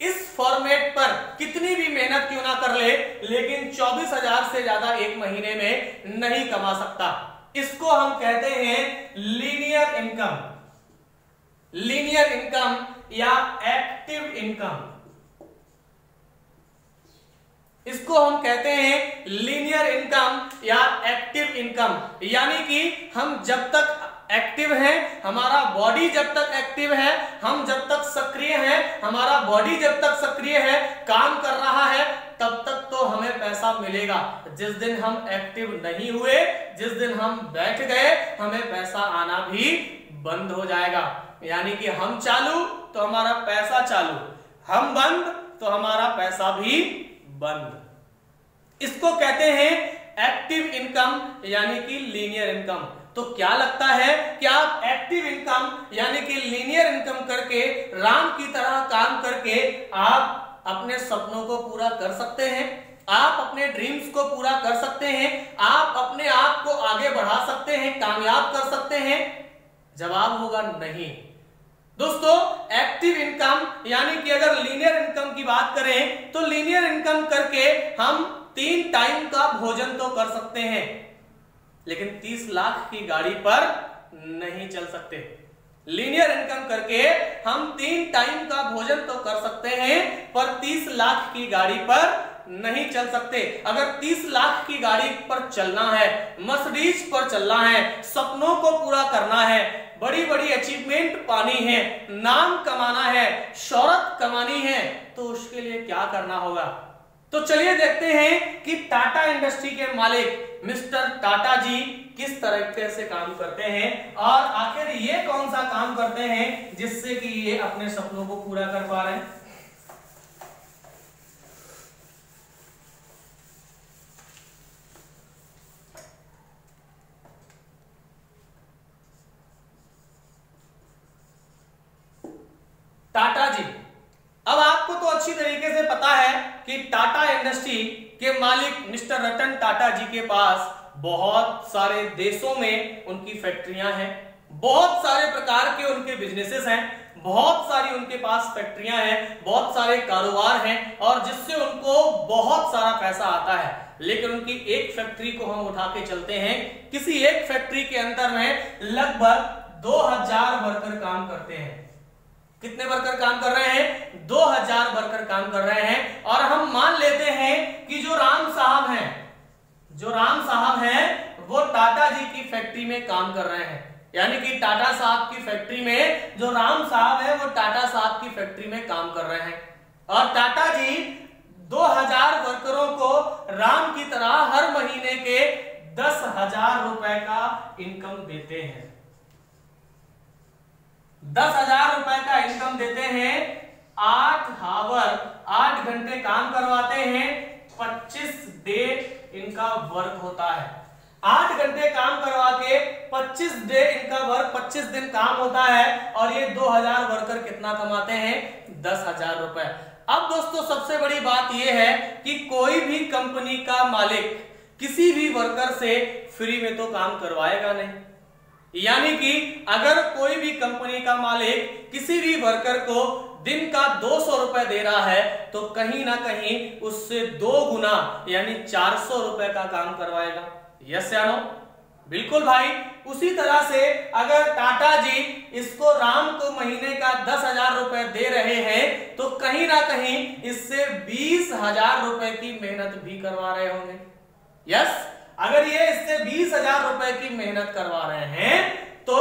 इस फॉर्मेट पर कितनी भी मेहनत क्यों ना कर ले, लेकिन 24,000 से ज्यादा एक महीने में नहीं कमा सकता। इसको हम कहते हैं लीनियर इनकम, लीनियर इनकम या एक्टिव इनकम। इसको हम कहते हैं लीनियर इनकम या एक्टिव इनकम। यानी कि हम जब तक एक्टिव हैं, हमारा बॉडी जब तक एक्टिव है, हम जब तक सक्रिय हैं, हमारा बॉडी जब तक सक्रिय है, काम कर रहा है, तब तक तो हमें पैसा मिलेगा। जिस दिन हम एक्टिव नहीं हुए, जिस दिन हम बैठ गए, हमें पैसा आना भी बंद हो जाएगा। यानी कि हम चालू तो हमारा पैसा चालू, हम बंद तो हमारा पैसा भी बंद। इसको कहते हैं एक्टिव इनकम यानी कि लीनियर इनकम। तो क्या लगता है कि आप एक्टिव इनकम यानी कि लीनियर इनकम करके, राम की तरह काम करके आप अपने सपनों को पूरा कर सकते हैं? आप अपने ड्रीम्स को पूरा कर सकते हैं? आप अपने आप को आगे बढ़ा सकते हैं, कामयाब कर सकते हैं? जवाब होगा नहीं। दोस्तों, एक्टिव इनकम यानी कि अगर लीनियर इनकम की बात करें तो लीनियर इनकम करके हम 3 टाइम का भोजन तो कर सकते हैं, लेकिन 30 लाख की गाड़ी पर नहीं चल सकते। लीनियर इनकम करके हम 3 टाइम का भोजन तो कर सकते हैं, पर 30 लाख की गाड़ी पर नहीं चल सकते। अगर 30 लाख की गाड़ी पर चलना है, मर्सिडीज पर चलना है, सपनों को पूरा करना है, बड़ी बड़ी अचीवमेंट पानी है, नाम कमाना है, शोहरत कमानी है, तो उसके लिए क्या करना होगा? तो चलिए देखते हैं कि टाटा इंडस्ट्री के मालिक मिस्टर टाटा जी किस तरीके से काम करते हैं और आखिर ये कौन सा काम करते हैं जिससे कि ये अपने सपनों को पूरा कर पा रहे हैं। टाटा जी, अब आपको तो अच्छी तरीके से पता है कि टाटा इंडस्ट्री के मालिक मिस्टर रतन टाटा जी के पास बहुत सारे देशों में उनकी फैक्ट्रियां हैं, बहुत सारे प्रकार के उनके बिजनेसेस हैं, बहुत सारी उनके पास फैक्ट्रियां हैं, बहुत सारे कारोबार हैं और जिससे उनको बहुत सारा पैसा आता है। लेकिन उनकी एक फैक्ट्री को हम उठा के चलते हैं, किसी एक फैक्ट्री के अंदर में लगभग 2000 वर्कर काम करते हैं। कितने वर्कर काम कर रहे हैं? 2000 वर्कर काम कर रहे हैं। और हम मान लेते हैं कि जो राम साहब हैं वो टाटा जी की फैक्ट्री में काम कर रहे हैं, यानी कि टाटा साहब की फैक्ट्री में जो राम साहब है वो टाटा साहब की फैक्ट्री में काम कर रहे हैं और टाटा जी 2000 वर्करों को राम की तरह हर महीने के 10,000 रुपए का इनकम देते हैं। 10,000 रुपए का इनकम देते हैं। 8 घंटे काम करवाते हैं, 25 डे इनका वर्क होता है। 8 घंटे काम करवा के 25 डे इनका वर्क, 25 दिन काम होता है और ये 2000 वर्कर कितना कमाते हैं? 10,000 रुपए। अब दोस्तों सबसे बड़ी बात यह है कि कोई भी कंपनी का मालिक किसी भी वर्कर से फ्री में तो काम करवाएगा नहीं, यानी कि अगर कोई भी कंपनी का मालिक किसी भी वर्कर को दिन का 200 रुपए दे रहा है तो कहीं ना कहीं उससे 2 गुना यानी 400 रुपए का काम करवाएगा। यस या नो? बिल्कुल भाई। उसी तरह से अगर टाटा जी इसको राम को महीने का 10,000 रुपए दे रहे हैं तो कहीं ना कहीं इससे 20,000 रुपए की मेहनत भी करवा रहे होंगे। यस, अगर ये इससे 20,000 रुपए की मेहनत करवा रहे हैं तो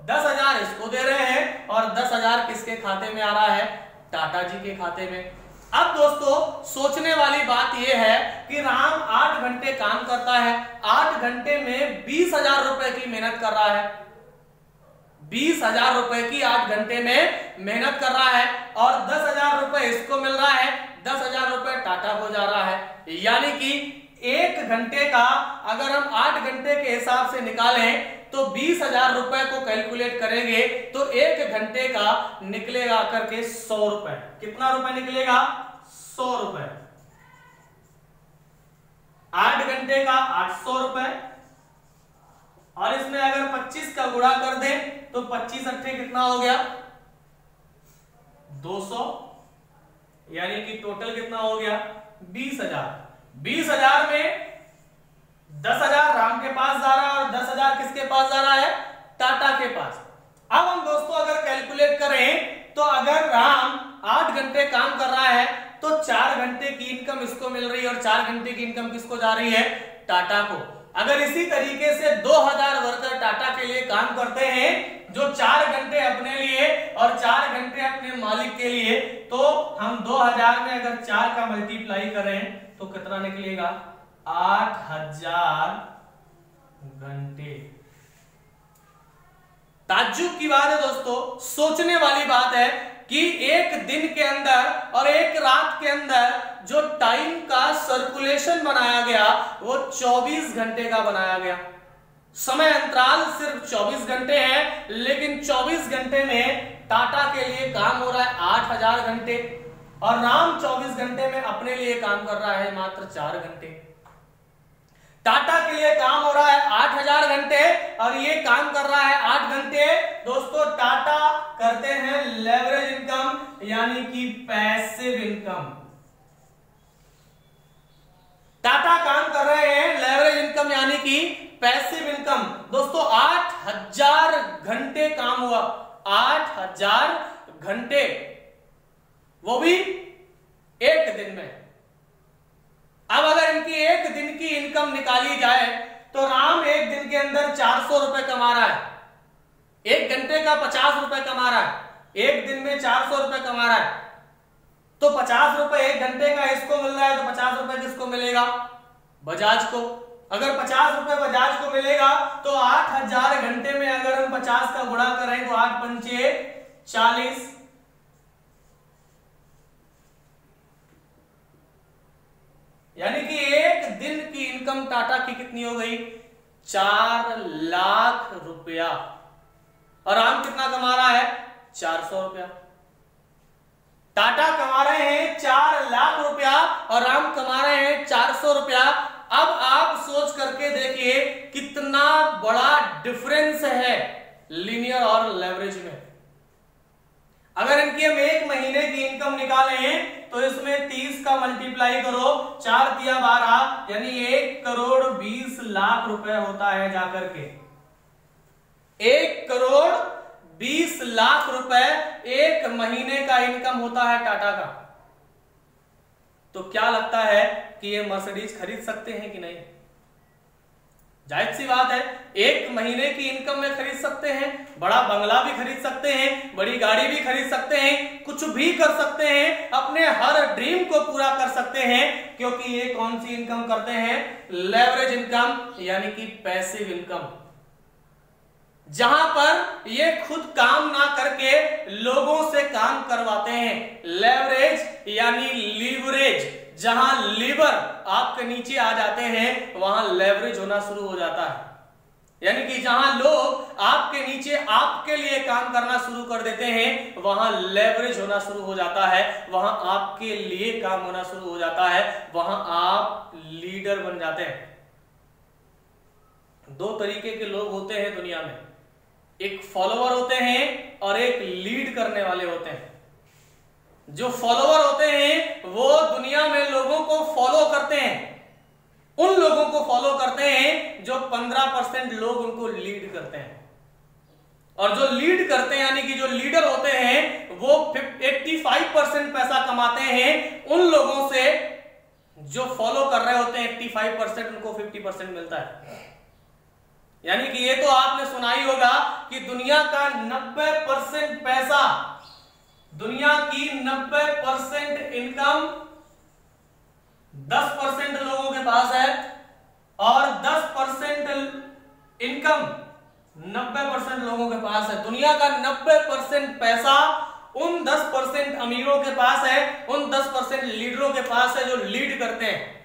10,000 इसको दे रहे हैं और 10,000 किसके खाते में आ रहा है? टाटा जी के खाते में। अब दोस्तों सोचने वाली बात यह है कि राम 8 घंटे काम करता है, 8 घंटे में 20,000 रुपए की मेहनत कर रहा है, 20,000 रुपए की 8 घंटे में मेहनत कर रहा है और 10,000 रुपए इसको मिल रहा है, 10,000 रुपए टाटा को जा रहा है। यानी कि 1 घंटे का अगर हम 8 घंटे के हिसाब से निकालें तो 20,000 रुपए को कैलकुलेट करेंगे तो 1 घंटे का निकलेगा करके 100 रुपए। कितना रुपए निकलेगा? 100 रुपए। 8 घंटे का 800 रुपए और इसमें अगर 25 का गुणा कर दें तो 25 अट्ठे कितना हो गया? 200, यानी कि टोटल कितना हो गया? 20,000। 20,000 में 10,000 राम के पास जा रहा है और 10,000 किसके पास जा रहा है? टाटा के पास। अब हम दोस्तों अगर कैलकुलेट करें तो अगर राम 8 घंटे काम कर रहा है तो 4 घंटे की इनकम इसको मिल रही है और 4 घंटे की इनकम किसको जा रही है? टाटा को। अगर इसी तरीके से 2000 वर्कर टाटा के लिए काम करते हैं जो 4 घंटे अपने लिए और 4 घंटे अपने मालिक के लिए, तो हम 2000 में अगर 4 का मल्टीप्लाई करें तो कितना निकलेगा? 8,000 घंटे। ताज्जुब की बात है दोस्तों, सोचने वाली बात है कि एक दिन के अंदर और एक रात के अंदर जो टाइम का सर्कुलेशन बनाया गया वो 24 घंटे का बनाया गया। समय अंतराल सिर्फ 24 घंटे है, लेकिन 24 घंटे में टाटा के लिए काम हो रहा है 8,000 घंटे और राम 24 घंटे में अपने लिए काम कर रहा है मात्र 4 घंटे। टाटा के लिए काम हो रहा है 8,000 घंटे और ये काम कर रहा है 8 घंटे। दोस्तों टाटा करते हैं लेवरेज इनकम, यानी कि पैसिव इनकम। टाटा काम कर रहे हैं लेवरेज इनकम यानी कि पैसिव इनकम। दोस्तों 8,000 घंटे काम हुआ, 8,000 घंटे, वो भी एक दिन में। अब अगर इनकी एक दिन की इनकम निकाली जाए तो राम एक दिन के अंदर 400 रुपए कमा रहा है, 1 घंटे घंटे का 50 रुपए कमा रहा है, एक दिन में 400 रुपए कमा रहा है, तो 50 रुपए एक घंटे का इसको मिल रहा है, तो 50 रुपए किसको मिलेगा? बजाज को। अगर 50 रुपए बजाज को मिलेगा तो 8000 घंटे में अगर हम 50 का गुणा करें तो 8 पंचे 40, यानी कि एक दिन की इनकम टाटा की कितनी हो गई? 4 लाख रुपया। और राम कितना कमा रहा है? 400 रुपया। टाटा कमा रहे हैं 4 लाख रुपया और राम कमा रहे हैं 400 रुपया। अब आप सोच करके देखिए कितना बड़ा डिफरेंस है लीनियर और लेवरेज में। अगर इनकी हम एक महीने की इनकम निकालें तो इसमें 30 का मल्टीप्लाई करो, 4 तिया 12, यानी 1,20,00,000 रुपए होता है जाकर के। 1,20,00,000 रुपए एक महीने का इनकम होता है टाटा का। तो क्या लगता है कि ये मर्सिडीज खरीद सकते हैं कि नहीं? जाहिर सी बात है, एक महीने की इनकम में खरीद सकते हैं, बड़ा बंगला भी खरीद सकते हैं, बड़ी गाड़ी भी खरीद सकते हैं, कुछ भी कर सकते हैं, अपने हर ड्रीम को पूरा कर सकते हैं, क्योंकि ये कौन सी इनकम करते हैं? लेवरेज इनकम, यानी कि पैसिव इनकम, जहां पर ये खुद काम ना करके लोगों से काम करवाते हैं। लेवरेज यानी लीवरेज, जहां लीवर आपके नीचे आ जाते हैं वहां लेवरेज होना शुरू हो जाता है। यानी कि जहां लोग आपके नीचे आपके लिए काम करना शुरू कर देते हैं वहां लेवरेज होना शुरू हो जाता है, वहां आपके लिए काम होना शुरू हो जाता है, वहां आप लीडर बन जाते हैं। 2 तरीके के लोग होते हैं दुनिया में, एक फॉलोवर होते हैं और एक लीड करने वाले होते हैं। जो फॉलोवर होते हैं वो दुनिया में लोगों को फॉलो करते हैं, उन लोगों को फॉलो करते हैं जो 15% लोग उनको लीड करते हैं। और जो लीड करते हैं यानी कि जो लीडर होते हैं वो 85% पैसा कमाते हैं उन लोगों से। जो फॉलो कर रहे होते हैं 85%, उनको 50% मिलता है। यानी कि ये तो आपने सुना ही होगा कि दुनिया का 90% पैसा, दुनिया की 90% इनकम 10% लोगों के पास है और 10% इनकम 90% लोगों के पास है। दुनिया का 90% पैसा उन 10% अमीरों के पास है, उन 10% लीडरों के पास है जो लीड करते हैं,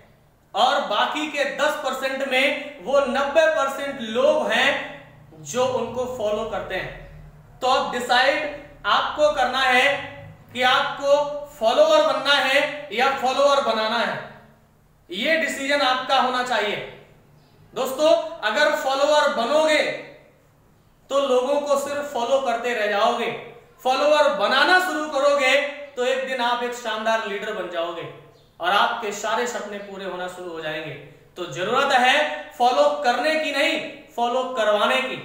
और बाकी के 10% में वो 90% लोग हैं जो उनको फॉलो करते हैं। तो अब डिसाइड आपको करना है कि आपको फॉलोअर बनना है या फॉलोअर बनाना है। ये डिसीजन आपका होना चाहिए। दोस्तों, अगर फॉलोअर बनोगे तो लोगों को सिर्फ फॉलो करते रह जाओगे, फॉलोअर बनाना शुरू करोगे तो एक दिन आप एक शानदार लीडर बन जाओगे और आपके सारे सपने पूरे होना शुरू हो जाएंगे। तो जरूरत है फॉलो करने की नहीं, फॉलो करवाने की।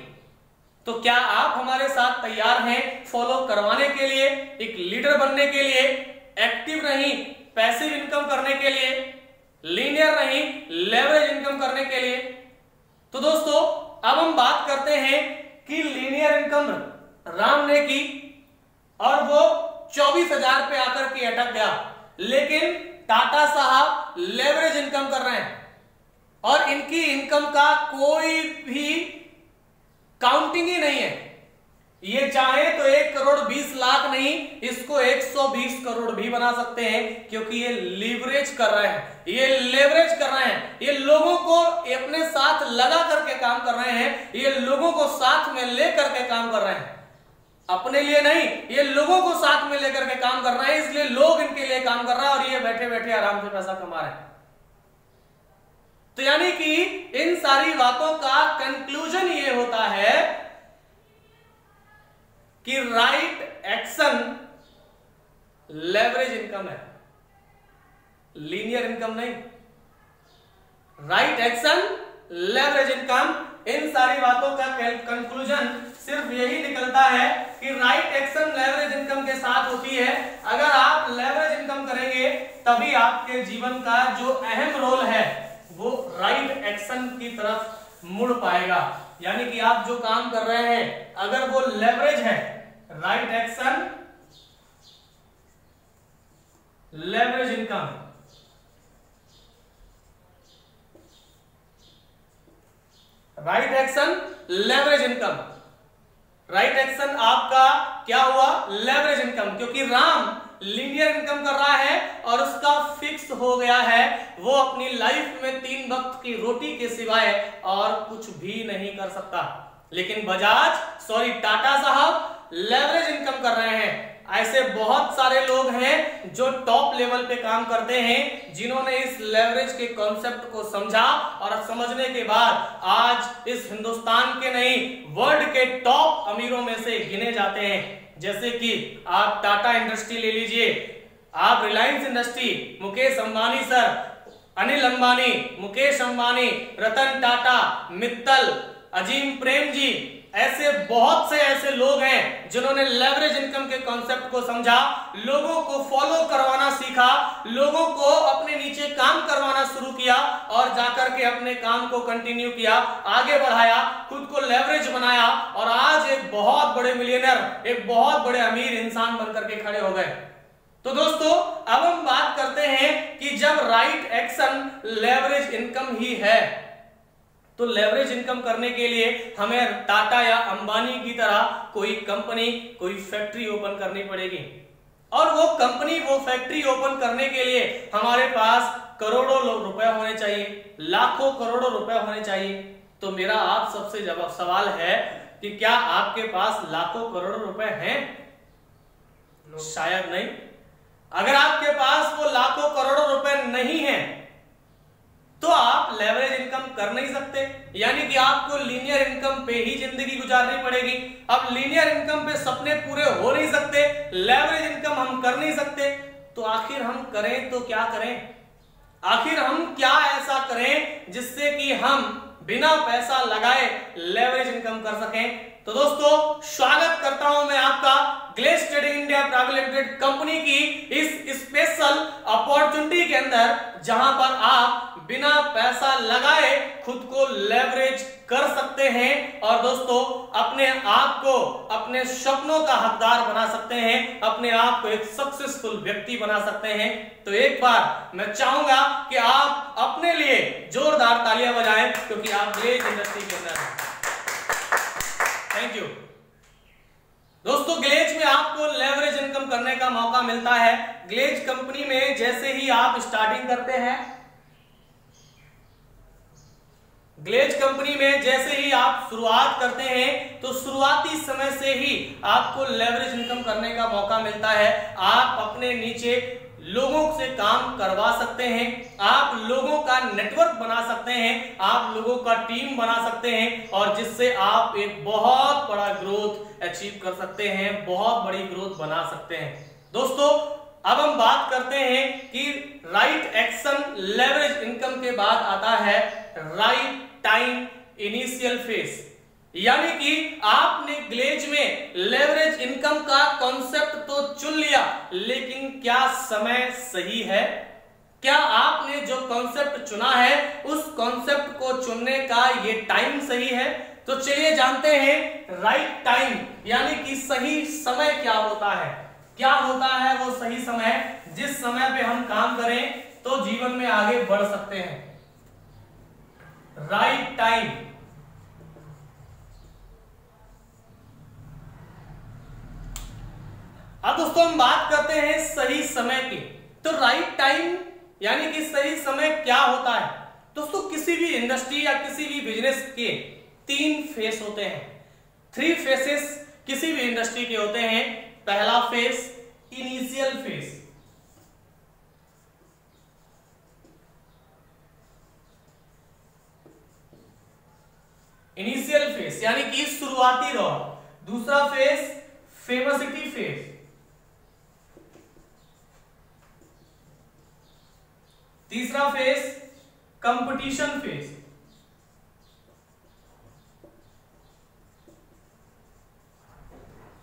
तो क्या आप हमारे साथ तैयार हैं फॉलो करवाने के लिए, एक लीडर बनने के लिए, एक्टिव नहीं पैसिव इनकम करने के लिए, लीनियर नहीं लेवरेज इनकम करने के लिए? तो दोस्तों, अब हम बात करते हैं कि लीनियर इनकम राम ने की और वो 24,000 पे आकर के अटक गया, लेकिन टाटा साहब लेवरेज इनकम कर रहे हैं और इनकी इनकम का कोई भी काउंटिंग ही नहीं है। ये चाहे तो 1,20,00,000 नहीं, इसको 120 करोड़ भी बना सकते हैं, क्योंकि ये लीवरेज कर रहे हैं, ये लेवरेज कर रहे हैं, ये लोगों को अपने साथ लगा करके काम कर रहे हैं, ये लोगों को साथ में लेकर के काम कर रहे हैं, अपने लिए नहीं, ये लोगों को साथ में लेकर के काम कर रहे हैं। इसलिए लोग इनके लिए काम कर रहे हैं और ये बैठे बैठे आराम से पैसा कमा रहे हैं। तो यानी कि इन सारी बातों का कंक्लूजन ये होता है कि राइट एक्शन लेवरेज इनकम है, लीनियर इनकम नहीं। राइट एक्शन लेवरेज इनकम, इन सारी बातों का कंक्लूजन सिर्फ यही निकलता है कि राइट एक्शन लेवरेज इनकम के साथ होती है। अगर आप लेवरेज इनकम करेंगे तभी आपके जीवन का जो अहम रोल है वो राइट एक्शन की तरफ मुड़ पाएगा। यानी कि आप जो काम कर रहे हैं अगर वो लेवरेज है, right action leverage income, right action leverage income, right action आपका क्या हुआ, लेवरेज इनकम, क्योंकि राम लीनियर इनकम कर रहा है और उसका फिक्स हो गया है, वो अपनी लाइफ में 3 वक्त की रोटी के सिवाय और कुछ भी नहीं कर सकता। लेकिन टाटा साहब लेवरेज इनकम कर रहे हैं। ऐसे बहुत सारे लोग हैं जो टॉप लेवल पे काम करते हैं, जिन्होंने इस लेवरेज के कॉन्सेप्ट को समझा और समझने के बाद आज इस हिंदुस्तान के नहीं वर्ल्ड के टॉप अमीरों में से गिने जाते हैं। जैसे कि आप टाटा इंडस्ट्री ले लीजिए, आप रिलायंस इंडस्ट्री, मुकेश अंबानी सर, अनिल अंबानी, मुकेश अंबानी, रतन टाटा, मित्तल, अजीम प्रेम जी, ऐसे बहुत से ऐसे लोग हैं जिन्होंने लेवरेज इनकम के कॉन्सेप्ट को समझा, लोगों को फॉलो करवाना सीखा, लोगों को अपने नीचे काम करवाना शुरू किया और जाकर के अपने काम को कंटिन्यू किया, आगे बढ़ाया, खुद को लेवरेज बनाया और आज एक बहुत बड़े मिलियनर, एक बहुत बड़े अमीर इंसान बनकर के खड़े हो गए। तो दोस्तों अब हम बात करते हैं कि जब राइट एक्शन लेवरेज इनकम ही है तो लेवरेज इनकम करने के लिए हमें टाटा या अंबानी की तरह कोई कंपनी, कोई फैक्ट्री ओपन करनी पड़ेगी और वो कंपनी, वो फैक्ट्री ओपन करने के लिए हमारे पास करोड़ों रुपए होने चाहिए, लाखों करोड़ों रुपए होने चाहिए। तो मेरा आप सबसे सवाल है कि क्या आपके पास लाखों करोड़ों रुपए हैं? शायद नहीं। अगर आपके पास वो लाखों करोड़ों रुपए नहीं है तो आप लेवरेज इनकम कर नहीं सकते, यानी कि आपको लीनियर इनकम पे ही जिंदगी गुजारनी पड़ेगी। अब लीनियर इनकम पे सपने पूरे हो नहीं सकते, लेवरेज इनकम हम कर नहीं सकते, तो आखिर हम करें तो क्या करें? आखिर हम क्या ऐसा करें जिससे कि हम बिना पैसा लगाए लेवरेज इनकम कर सकें? तो दोस्तों स्वागत करता हूं मैं आपका Glaze trading India private limited company की इस स्पेशल अपॉर्चुनिटी के अंदर, जहां पर आप बिना पैसा लगाए खुद को लेवरेज कर सकते हैं और दोस्तों अपने आप को अपने सपनों का हकदार बना सकते हैं, अपने आप को एक सक्सेसफुल व्यक्ति बना सकते हैं। तो एक बार मैं चाहूंगा कि आप अपने लिए जोरदार तालियां बजाएं क्योंकि आप ग्लेज इंडस्ट्री के अंदर हैं। थैंक यू दोस्तों। ग्लेज में आपको लेवरेज इनकम करने का मौका मिलता है। ग्लेज कंपनी में जैसे ही आप स्टार्टिंग करते हैं, ग्लेज कंपनी में जैसे ही आप शुरुआत करते हैं तो शुरुआती समय से ही आपको लेवरेज इनकम करने का मौका मिलता है। आप अपने नीचे लोगों से काम करवा सकते हैं, आप लोगों का नेटवर्क बना सकते हैं, आप लोगों का टीम बना सकते हैं और जिससे आप एक बहुत बड़ा ग्रोथ अचीव कर सकते हैं, बहुत बड़ी ग्रोथ बना सकते हैं। दोस्तों अब हम बात करते हैं कि राइट एक्शन लेवरेज इनकम के बाद आता है राइट टाइम इनिशियल फेज, यानी कि आपने ग्लेज में लेवरेज इनकम का कॉन्सेप्ट तो चुन लिया, लेकिन क्या समय सही है? क्या आपने जो कॉन्सेप्ट चुना है उस कॉन्सेप्ट को चुनने का ये टाइम सही है? तो चलिए जानते हैं राइट टाइम यानी कि सही समय क्या होता है। क्या होता है वो सही समय जिस समय पे हम काम करें तो जीवन में आगे बढ़ सकते हैं? राइट टाइम, अब दोस्तों हम बात करते हैं सही समय की। तो राइट टाइम यानी कि सही समय क्या होता है? दोस्तों किसी भी इंडस्ट्री या किसी भी बिजनेस के 3 फेस होते हैं, 3 फेसेस किसी भी इंडस्ट्री के होते हैं। पहला phase initial phase, initial phase यानी कि शुरुआती दौर। दूसरा फेस फेमसिटी फेस, तीसरा फेस कंपटीशन फेस,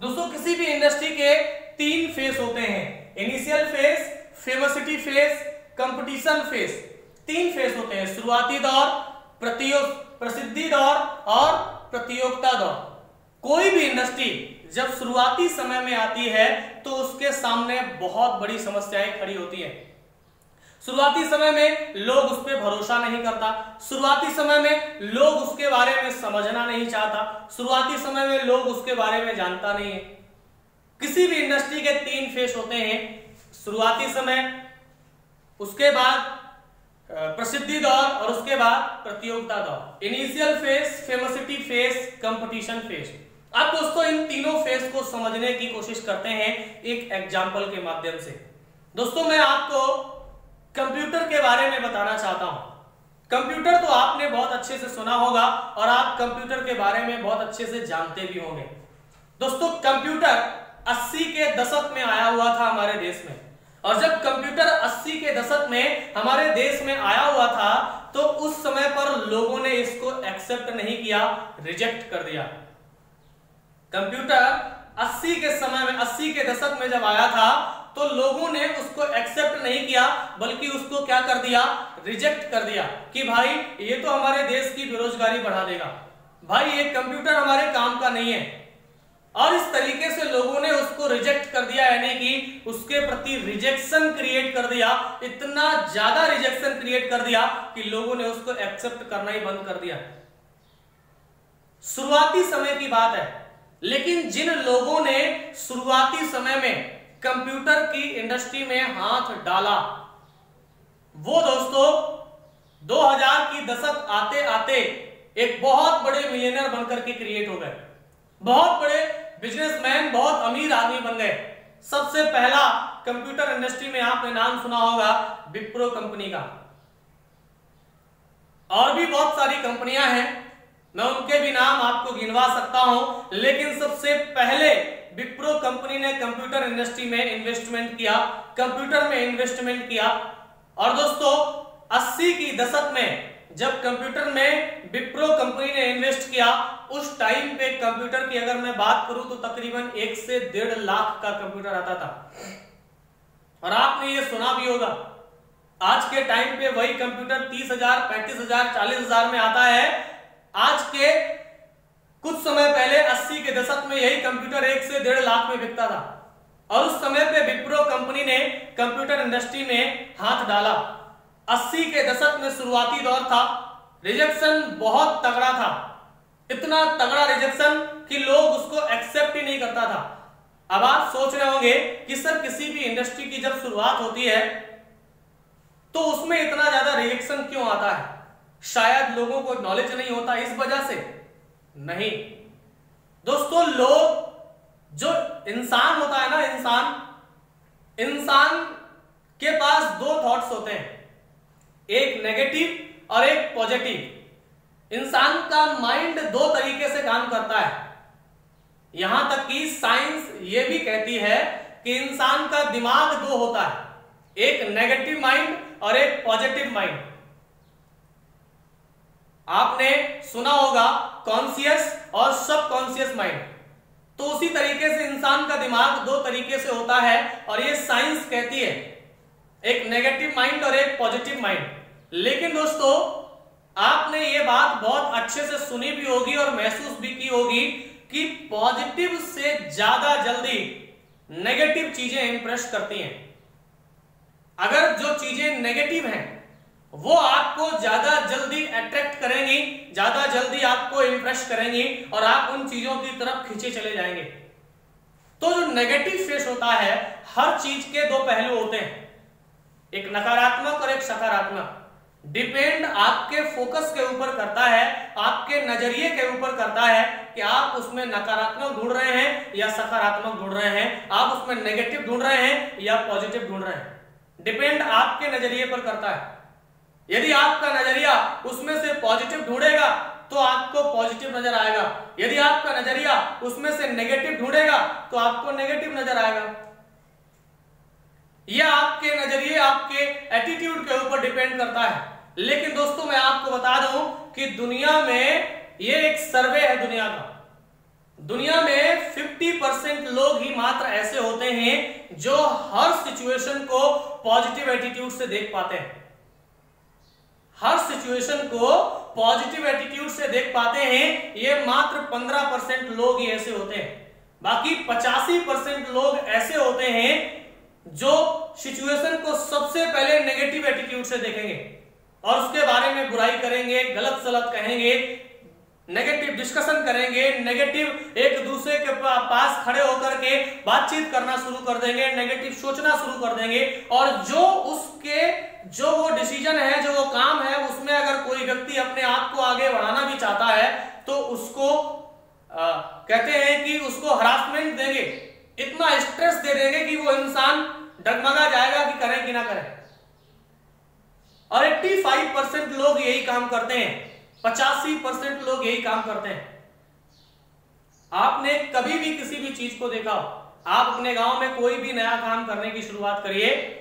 दोस्तों किसी भी इंडस्ट्री के 3 फेस होते हैं, initial phase, famousity phase, competition phase. 3 phase होते हैं, शुरुआती दौर, प्रसिद्धि दौर और प्रतियोगिता दौर। कोई भी इंडस्ट्री जब शुरुआती समय में आती है तो उसके सामने बहुत बड़ी समस्याएं खड़ी होती हैं। शुरुआती समय में लोग उस पर भरोसा नहीं करता, शुरुआती समय में लोग उसके बारे में समझना नहीं चाहता, शुरुआती समय में लोग उसके बारे में जानता नहीं है। किसी भी इंडस्ट्री के 3 फेस होते हैं, शुरुआती समय, उसके बाद प्रसिद्धि दौर और उसके बाद प्रतियोगिता दौर। Initial phase, famousity phase, competition phase. अब दोस्तों इन तीनों फेस को समझने की कोशिश करते हैं एक एग्जाम्पल के माध्यम से। दोस्तों मैं आपको कंप्यूटर के बारे में बताना चाहता हूं। कंप्यूटर तो आपने बहुत अच्छे से सुना होगा और आप कंप्यूटर के बारे में बहुत अच्छे से जानते भी होंगे। दोस्तों कंप्यूटर 80 के दशक में आया हुआ था हमारे देश में, और जब कंप्यूटर 80 के दशक में हमारे देश में आया हुआ था तो उस समय पर लोगों ने इसको एक्सेप्ट नहीं किया, रिजेक्ट कर दिया। कंप्यूटर 80 के समय में, 80 के दशक में जब आया था तो लोगों ने उसको एक्सेप्ट नहीं किया, बल्कि उसको क्या कर दिया, रिजेक्ट कर दिया कि भाई ये तो हमारे देश की बेरोजगारी बढ़ा देगा, भाई ये कंप्यूटर हमारे काम का नहीं है। और इस तरीके से लोगों ने उसको रिजेक्ट कर दिया, यानी कि उसके प्रति रिजेक्शन क्रिएट कर दिया, इतना ज्यादा रिजेक्शन क्रिएट कर दिया कि लोगों ने उसको एक्सेप्ट करना ही बंद कर दिया। शुरुआती समय की बात है, लेकिन जिन लोगों ने शुरुआती समय में कंप्यूटर की इंडस्ट्री में हाथ डाला, वो दोस्तों 2000 की दशक आते आते एक बहुत बड़े मिलियनर बनकर के क्रिएट हो गए, बहुत बड़े बिजनेसमैन, बहुत अमीर आदमी बन गए। सबसे पहला कंप्यूटर इंडस्ट्री में आपने नाम सुना होगा विप्रो कंपनी का, और भी बहुत सारी कंपनियां हैं, मैं उनके भी नाम आपको गिनवा सकता हूं, लेकिन सबसे पहले विप्रो कंपनी ने कंप्यूटर इंडस्ट्री में इन्वेस्टमेंट किया, कंप्यूटर में इन्वेस्टमेंट किया। और दोस्तों 80 की दशक में जब कंप्यूटर में विप्रो कंपनी ने इन्वेस्ट किया, उस टाइम पे कंप्यूटर की अगर मैं बात करूं तो तकरीबन 1 से 1.5 लाख का कंप्यूटर आता था। और आपने ये सुना भी होगा, आज के टाइम पे वही कंप्यूटर 30,000, 35,000, 40,000 में आता है। आज के कुछ समय पहले 80 के दशक में यही कंप्यूटर 1 से 1.5 लाख में बिकता था, और उस समय पे विप्रो कंपनी ने कंप्यूटर इंडस्ट्री में हाथ डाला। 80 के दशक में शुरुआती दौर था, रिजेक्शन बहुत तगड़ा था, इतना तगड़ा रिजेक्शन कि लोग उसको एक्सेप्ट ही नहीं करता था। अब आप सोच रहे होंगे कि सर किसी भी इंडस्ट्री की जब शुरुआत होती है तो उसमें इतना ज्यादा रिजेक्शन क्यों आता है? शायद लोगों को नॉलेज नहीं होता इस वजह से? नहीं दोस्तों, लोग जो इंसान होता है ना, इंसान के पास 2 थॉट्स होते हैं, एक नेगेटिव और एक पॉजिटिव। इंसान का माइंड 2 तरीके से काम करता है। यहां तक कि साइंस ये भी कहती है कि इंसान का दिमाग 2 होता है, एक नेगेटिव माइंड और एक पॉजिटिव माइंड। आपने सुना होगा कॉन्शियस और सबकॉन्शियस माइंड। तो उसी तरीके से इंसान का दिमाग 2 तरीके से होता है, और ये साइंस कहती है, एक नेगेटिव माइंड और एक पॉजिटिव माइंड। लेकिन दोस्तों आपने ये बात बहुत अच्छे से सुनी भी होगी और महसूस भी की होगी कि पॉजिटिव से ज्यादा जल्दी नेगेटिव चीजें इंप्रेस करती हैं। अगर जो चीजें नेगेटिव हैं वो आपको ज्यादा जल्दी अट्रैक्ट करेंगी, ज्यादा जल्दी आपको इंप्रेस करेंगी, और आप उन चीजों की तरफ खींचे चले जाएंगे। तो जो नेगेटिव फेस होता है, हर चीज के 2 पहलू होते हैं, एक नकारात्मक और एक सकारात्मक। डिपेंड आपके फोकस के ऊपर करता है, आपके नजरिए के ऊपर करता है कि आप उसमें नकारात्मक ढूंढ रहे हैं या सकारात्मक ढूंढ रहे हैं, आप उसमें नेगेटिव ढूंढ रहे हैं या पॉजिटिव ढूंढ रहे हैं। डिपेंड आपके नजरिए पर करता है। यदि आपका नजरिया उसमें से पॉजिटिव ढूंढेगा तो आपको पॉजिटिव नजर आएगा, यदि आपका नजरिया उसमें से नेगेटिव ढूंढेगा तो आपको नेगेटिव नजर आएगा। यह आपके नजरिए, आपके एटीट्यूड के ऊपर डिपेंड करता है। लेकिन दोस्तों मैं आपको बता दूं कि दुनिया में ये एक सर्वे है दुनिया में 50% लोग ही मात्र ऐसे होते हैं जो हर सिचुएशन को पॉजिटिव एटीट्यूड से देख पाते हैं। हर सिचुएशन को पॉजिटिव एटीट्यूड से देख पाते हैं, ये मात्र 15% लोग ही ऐसे होते हैं। बाकी 85% लोग ऐसे होते हैं जो सिचुएशन को सबसे पहले नेगेटिव एटीट्यूड से देखेंगे और उसके बारे में बुराई करेंगे, गलत सलत कहेंगे, नेगेटिव डिस्कशन करेंगे, नेगेटिव एक दूसरे के पास खड़े होकर के बातचीत करना शुरू कर देंगे, नेगेटिव सोचना शुरू कर देंगे। और जो वो डिसीजन है, जो वो काम है, उसमें अगर कोई व्यक्ति अपने आप को आगे बढ़ाना भी चाहता है तो उसको कहते हैं कि उसको हरासमेंट देंगे, इतना स्ट्रेस दे देंगे कि वो इंसान डगमगा जाएगा कि करें कि ना करें। और 85% लोग यही काम करते हैं, 85% लोग यही काम करते हैं। आपने कभी भी किसी भी चीज को देखा हो, आप अपने गांव में कोई भी नया काम करने की शुरुआत करिए,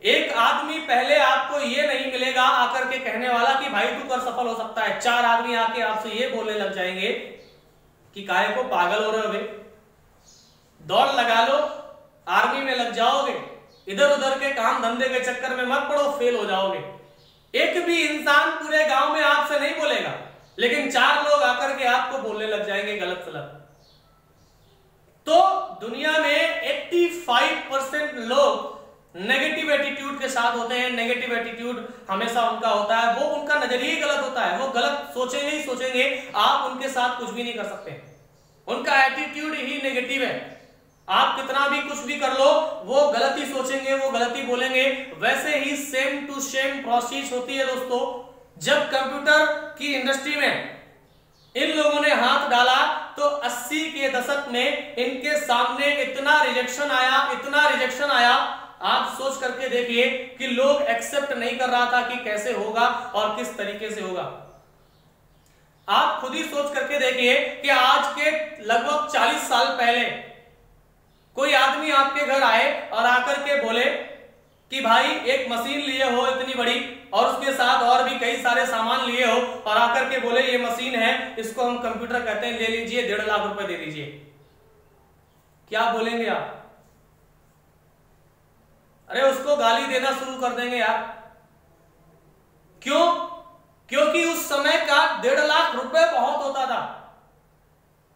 एक आदमी पहले आपको ये नहीं मिलेगा आकर के कहने वाला कि भाई तू कर सफल हो सकता है। 4 आदमी आके आपसे ये बोलने लग जाएंगे कि काहे को पागल हो रहे हो बे, दौड़ लगा लो, आर्मी में लग जाओगे, इधर उधर के काम धंधे के चक्कर में मत पड़ो, फेल हो जाओगे। एक भी इंसान पूरे गांव में आपसे नहीं बोलेगा, लेकिन 4 लोग आकर के आपको बोलने लग जाएंगे गलत सलत। तो दुनिया में 85% लोग नेगेटिव एटीट्यूड के साथ होते हैं। नेगेटिव एटीट्यूड हमेशा उनका होता है, वो उनका नजरिया गलत होता है, वो गलत सोचेंगे ही सोचेंगे, आप उनके साथ कुछ भी नहीं कर सकते। उनका एटीट्यूड ही नेगेटिव है, आप कितना भी कुछ भी कर लो, वो गलती सोचेंगे, वो गलती बोलेंगे। वैसे ही सेम टू सेम प्रोसेस होती है दोस्तों। जब कंप्यूटर की इंडस्ट्री में इन लोगों ने हाथ डाला तो 80 के दशक में इनके सामने इतना रिजेक्शन आया, आप सोच करके देखिए कि लोग एक्सेप्ट नहीं कर रहा था कि कैसे होगा और किस तरीके से होगा। आप खुद ही सोच करके देखिए कि आज के लगभग 40 साल पहले कोई आदमी आपके घर आए और आकर के बोले कि भाई एक मशीन लिए हो इतनी बड़ी और उसके साथ और भी कई सारे सामान लिए हो और आकर के बोले ये मशीन है, इसको हम कंप्यूटर कहते हैं, ले लीजिए, 1.5 लाख रुपए दे दीजिए। क्या बोलेंगे आप? अरे उसको गाली देना शुरू कर देंगे यार। क्यों? क्योंकि उस समय का 1.5 लाख रुपए बहुत होता था।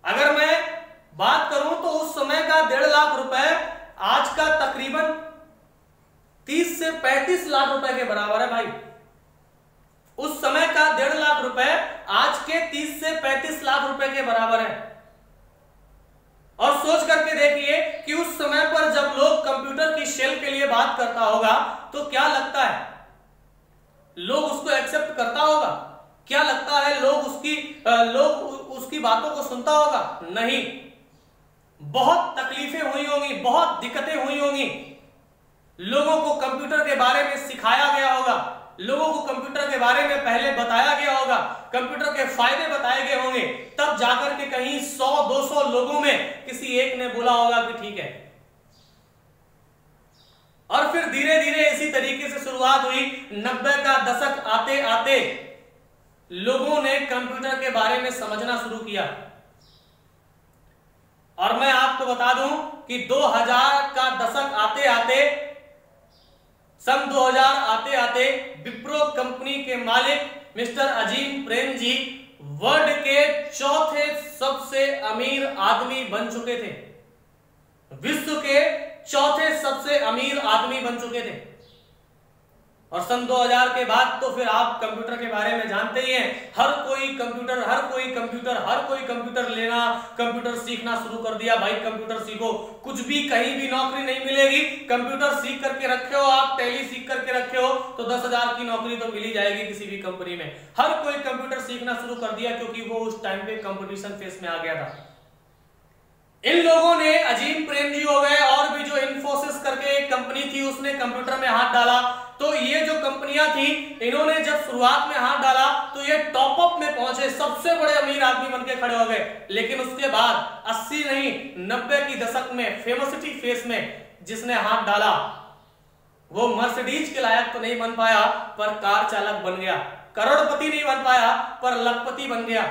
अगर मैं बात करूं तो उस समय का 1.5 लाख रुपए आज का तकरीबन 30 से 35 लाख रुपए के बराबर है भाई। उस समय का 1.5 लाख रुपए आज के 30 से 35 लाख रुपए के बराबर है। और सोच करके देखिए कि उस समय पर जब लोग कंप्यूटर की सेल के लिए बात करता होगा तो क्या लगता है, लोग उसको एक्सेप्ट करता होगा? क्या लगता है लोग उसकी बातों को सुनता होगा? नहीं। बहुत तकलीफें हुई होंगी, बहुत दिक्कतें हुई होंगी। लोगों को कंप्यूटर के बारे में सिखाया गया होगा, लोगों को कंप्यूटर के बारे में पहले बताया गया होगा, कंप्यूटर के फायदे बताए गए होंगे, तब जाकर के कहीं 100-200 लोगों में किसी एक ने बोला होगा कि ठीक है। और फिर धीरे धीरे इसी तरीके से शुरुआत हुई। 90 का दशक आते आते लोगों ने कंप्यूटर के बारे में समझना शुरू किया। और मैं आपको बता दूं कि 2000 का दशक आते आते, सन 2000 आते आते विप्रो कंपनी के मालिक मिस्टर अजीम प्रेम जी वर्ल्ड के 4थे सबसे अमीर आदमी बन चुके थे। विश्व के 4थे सबसे अमीर आदमी बन चुके थे। और सन 2000 के बाद तो फिर आप कंप्यूटर के बारे में जानते ही हैं। हर कोई कंप्यूटर लेना, कंप्यूटर सीखना शुरू कर दिया। भाई कंप्यूटर सीखो, कुछ भी कहीं भी नौकरी नहीं मिलेगी, कंप्यूटर सीख करके रखे हो आप, टैली सीख करके रखे हो तो 10,000 की नौकरी तो मिल ही जाएगी किसी भी कंपनी में। हर कोई कंप्यूटर सीखना शुरू कर दिया क्योंकि वो उस टाइम पे कंपटीशन फेस में आ गया था। इन लोगों ने, अजीम प्रेम जी हो गए और भी जो इन्फोसिस करके एक कंपनी थी उसने कंप्यूटर में हाथ डाला। तो ये जो कंपनियां थी, इन्होंने जब शुरुआत में हाथ डाला तो ये टॉपअप में पहुंचे, सबसे बड़े अमीर आदमी बनके खड़े हो गए। लेकिन उसके बाद 80 नहीं 90 की दशक में फेमसिटी फेस में जिसने हाथ डाला वो मर्सिडीज के लायक तो नहीं बन पाया पर कार चालक बन गया। करोड़पति नहीं बन पाया पर लखपति बन गया।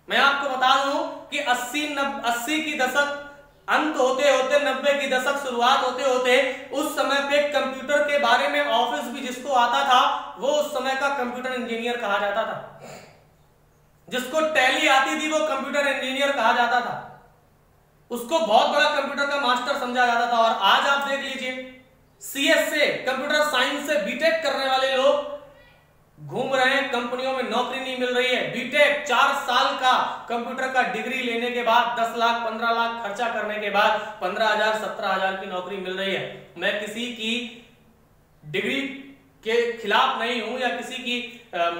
मैं आपको बता दूं कि 80 की दशक अंत होते होते 90 की दशक शुरुआत होते होते उस समय पे कंप्यूटर के बारे में ऑफिस भी जिसको आता था वो उस समय का कंप्यूटर इंजीनियर कहा जाता था। जिसको टैली आती थी वो कंप्यूटर इंजीनियर कहा जाता था, उसको बहुत बड़ा कंप्यूटर का मास्टर समझा जाता था। और आज आप देख लीजिए CS से, कंप्यूटर साइंस से बीटेक करने वाले लोग घूम रहे हैं, कंपनियों में नौकरी नहीं मिल रही है। बीटेक 4 साल का कंप्यूटर का डिग्री लेने के बाद 10 लाख 15 लाख खर्चा करने के बाद 15,000 17,000 की नौकरी मिल रही है। मैं किसी की डिग्री के खिलाफ नहीं हूं या किसी की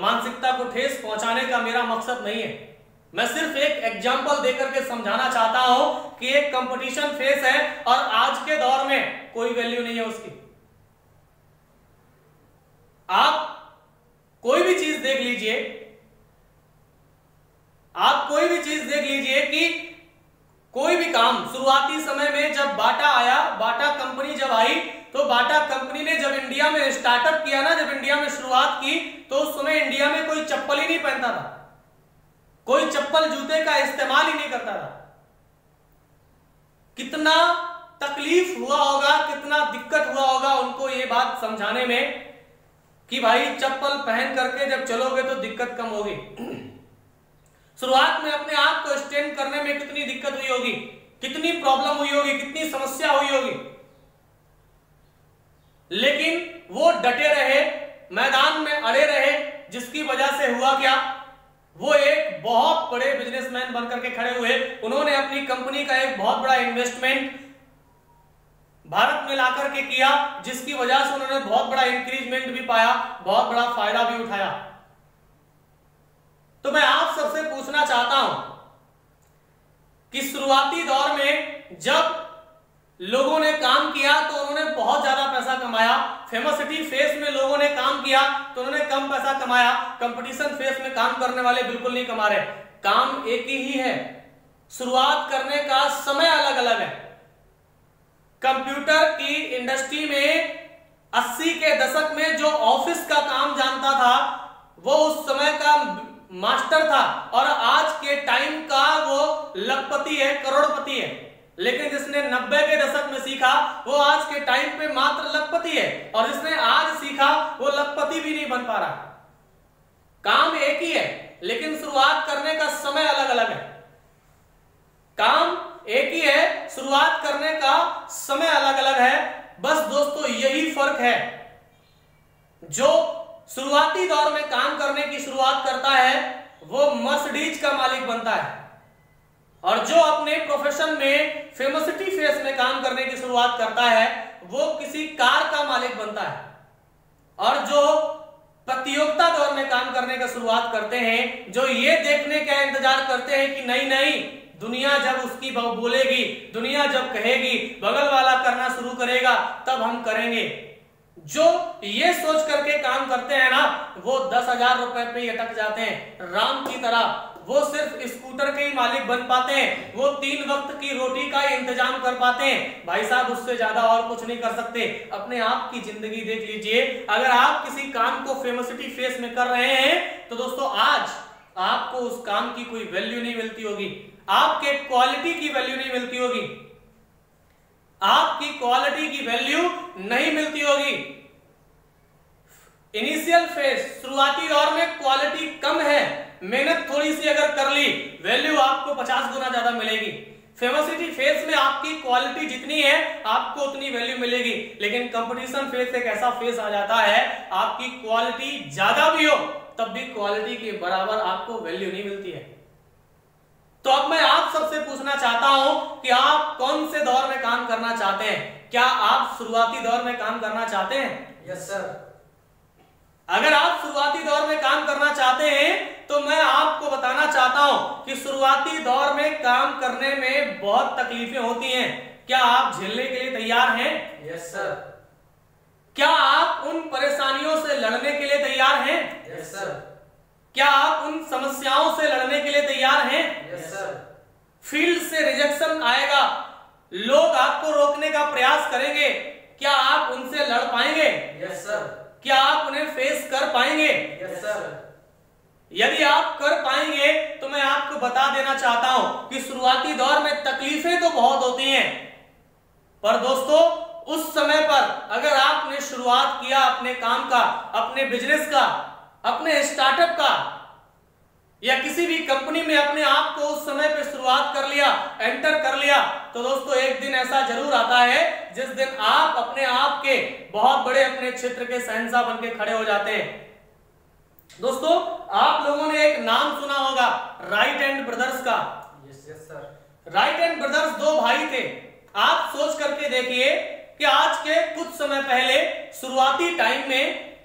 मानसिकता को ठेस पहुंचाने का मेरा मकसद नहीं है। मैं सिर्फ एक एग्जांपल देकर के समझाना चाहता हूं कि एक कंपटीशन फेस है और आज के दौर में कोई वैल्यू नहीं है उसकी। आप कोई भी चीज देख लीजिए, आप कोई भी चीज देख लीजिए कि कोई भी काम शुरुआती समय में जब बाटा आया, बाटा कंपनी जब आई, तो बाटा कंपनी ने जब इंडिया में स्टार्टअप किया ना, जब इंडिया में शुरुआत की, तो उस समय इंडिया में कोई चप्पल ही नहीं पहनता था, कोई चप्पल जूते का इस्तेमाल ही नहीं करता था। कितना तकलीफ हुआ होगा, कितना दिक्कत हुआ होगा उनको ये बात समझाने में कि भाई चप्पल पहन करके जब चलोगे तो दिक्कत कम होगी। शुरुआत में अपने आप को स्टैंड करने में कितनी दिक्कत हुई होगी, कितनी प्रॉब्लम हुई होगी, कितनी समस्या हुई होगी, लेकिन वो डटे रहे, मैदान में अड़े रहे, जिसकी वजह से हुआ क्या, वो एक बहुत बड़े बिजनेसमैन बनकर के खड़े हुए। उन्होंने अपनी कंपनी का एक बहुत बड़ा इन्वेस्टमेंट भारत में लाकर के किया, जिसकी वजह से उन्होंने बहुत बड़ा इंक्रीजमेंट भी पाया, बहुत बड़ा फायदा भी उठाया। तो मैं आप सबसे पूछना चाहता हूं कि शुरुआती दौर में जब लोगों ने काम किया तो उन्होंने बहुत ज्यादा पैसा कमाया, फेमसिटी फेस में लोगों ने काम किया तो उन्होंने कम पैसा कमाया, कंपटीशन फेस में काम करने वाले बिल्कुल नहीं कमा रहे। काम एक ही है, शुरुआत करने का समय अलग अलग है। कंप्यूटर की इंडस्ट्री में 80 के दशक में जो ऑफिस का काम जानता था वो उस समय का मास्टर था, और आज के टाइम का वो लखपति है, करोड़पति है। लेकिन जिसने 90 के दशक में सीखा वो आज के टाइम पे मात्र लखपति है, और जिसने आज सीखा वो लखपति भी नहीं बन पा रहा। काम एक ही है लेकिन शुरुआत करने का समय अलग अलग है। काम एक ही है, शुरुआत करने का समय अलग अलग है। बस दोस्तों यही फर्क है। जो शुरुआती दौर में काम करने की शुरुआत करता है वो मर्सिडीज का मालिक बनता है, और जो अपने प्रोफेशन में फेमसिटी फेस में काम करने की शुरुआत करता है वो किसी कार का मालिक बनता है। और जो प्रतियोगिता दौर में काम करने का शुरुआत करते हैं, जो ये देखने का इंतजार करते हैं कि नहीं नहीं, दुनिया जब उसकी बोलेगी, दुनिया जब कहेगी, बगल वाला करना शुरू करेगा तब हम करेंगे, जो ये सोच करके काम करते हैं ना, वो 10,000 रुपए पे ही अटक जाते हैं राम की तरह। वो सिर्फ स्कूटर के ही मालिक बन पाते हैं, वो 3 वक्त की रोटी का इंतजाम कर पाते हैं। भाई साहब उससे ज्यादा और कुछ नहीं कर सकते। अपने आप की जिंदगी देख लीजिए, अगर आप किसी काम को फेमसिटी फेस में कर रहे हैं तो दोस्तों आज आपको उस काम की कोई वैल्यू नहीं मिलती होगी, आपके क्वालिटी की वैल्यू नहीं मिलती होगी, आपकी क्वालिटी की वैल्यू नहीं मिलती होगी। इनिशियल फेज, शुरुआती दौर में क्वालिटी कम है, मेहनत थोड़ी सी अगर कर ली वैल्यू आपको 50 गुना ज्यादा मिलेगी। फेमसिटी फेज में आपकी क्वालिटी जितनी है आपको उतनी वैल्यू मिलेगी, लेकिन कंपटीशन फेज एक ऐसा फेज आ जाता है आपकी क्वालिटी ज्यादा भी हो तब भी क्वालिटी के बराबर आपको वैल्यू नहीं मिलती है। तो अब मैं आप सबसे पूछना चाहता हूं कि आप कौन से दौर में काम करना चाहते हैं? क्या आप शुरुआती दौर में काम करना चाहते हैं? Yes sir. अगर आप शुरुआती दौर में काम करना चाहते हैं तो मैं आपको बताना चाहता हूं कि शुरुआती दौर में काम करने में बहुत तकलीफें होती हैं। क्या आप झेलने के लिए तैयार हैं? Yes sir. क्या आप उन परेशानियों से लड़ने के लिए तैयार हैं? Yes sir. क्या आप उन समस्याओं से लड़ने के लिए तैयार हैं? Yes sir. फील्ड से रिजेक्शन आएगा, लोग आपको रोकने का प्रयास करेंगे, क्या आप उनसे लड़ पाएंगे? Yes sir. क्या आप उन्हें फेस कर पाएंगे? Yes sir. यदि आप कर पाएंगे तो मैं आपको बता देना चाहता हूं कि शुरुआती दौर में तकलीफें तो बहुत होती हैं, पर दोस्तों उस समय पर अगर आपने शुरुआत किया अपने काम का, अपने बिजनेस का, अपने स्टार्टअप का, या किसी भी कंपनी में अपने आप को उस समय पे शुरुआत कर लिया, एंटर कर लिया, तो दोस्तों एक दिन ऐसा जरूर आता है जिस दिन आप अपने आप के बहुत बड़े अपने क्षेत्र के शहंशाह बन के खड़े हो जाते हैं। दोस्तों आप लोगों ने एक नाम सुना होगा राइट हैंड ब्रदर्स का। Yes sir. Right hand brothers दो भाई थे। आप सोच करके देखिए कि आज के कुछ समय पहले शुरुआती टाइम में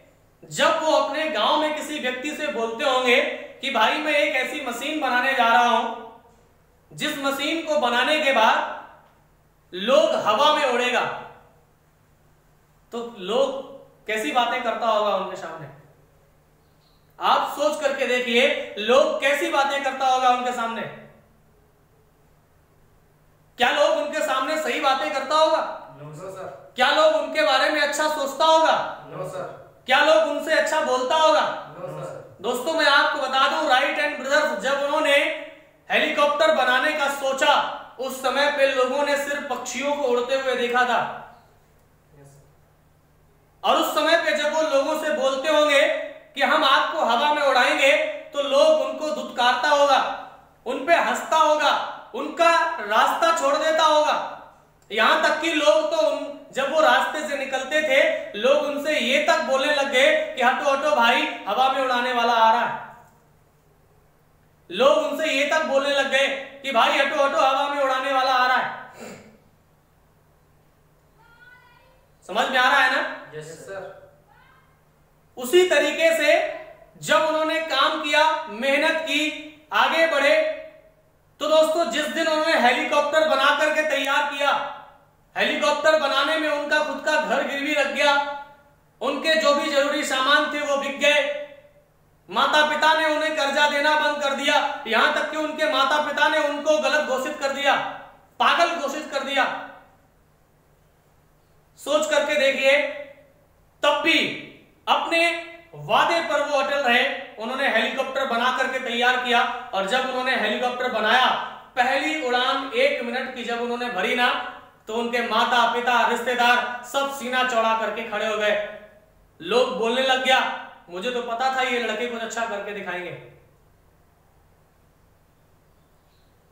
जब वो अपने गांव में किसी व्यक्ति से बोलते होंगे कि भाई मैं एक ऐसी मशीन बनाने जा रहा हूं जिस मशीन को बनाने के बाद लोग हवा में उड़ेगा, तो लोग कैसी बातें करता होगा उनके सामने। आप सोच करके देखिए लोग कैसी बातें करता होगा उनके सामने। क्या लोग उनके सामने सही बातें करता होगा? No sir. क्या लोग उनके बारे में अच्छा सोचता होगा? No sir. क्या लोग उनसे अच्छा बोलता होगा? No sir. दोस्तों मैं आपको बता दूं राइट हैंड ब्रदर्स जब उन्होंने हेलीकॉप्टर बनाने का सोचा, उस समय पे लोगों ने सिर्फ पक्षियों को उड़ते हुए देखा था। और उस समय पे जब वो लोगों से बोलते होंगे कि हम आपको हवा में उड़ाएंगे, तो लोग उनको धुतकारता होगा, उन पे हंसता होगा, उनका रास्ता छोड़ देता होगा। यहां तक कि लोग तो जब वो रास्ते से निकलते थे लोग उनसे ये तक बोलने लग गए कि हटो हटो भाई हवा में उड़ाने वाला आ रहा है। लोग उनसे ये तक बोलने लग गए कि भाई हटो हटो हवा में उड़ाने वाला आ रहा है। समझ में आ रहा है ना? Yes sir. उसी तरीके से जब उन्होंने काम किया, मेहनत की, आगे बढ़े, तो दोस्तों जिस दिन उन्होंने हेलीकॉप्टर बना करके तैयार किया, हेलीकॉप्टर बनाने में उनका खुद का घर गिरवी रख गया, उनके जो भी जरूरी सामान थे वो बिक गए, माता पिता ने उन्हें कर्जा देना बंद कर दिया, यहां तक कि उनके माता पिता ने उनको गलत घोषित कर दिया, पागल घोषित कर दिया। सोच करके देखिए, तब भी अपने वादे पर वो अटल रहे। उन्होंने हेलीकॉप्टर बना करके तैयार किया, और जब उन्होंने हेलीकॉप्टर बनाया, पहली उड़ान 1 मिनट की जब उन्होंने भरी ना, तो उनके माता पिता रिश्तेदार सब सीना चौड़ा करके खड़े हो गए। लोग बोलने लग गया मुझे तो पता था ये लड़के कुछ अच्छा करके दिखाएंगे।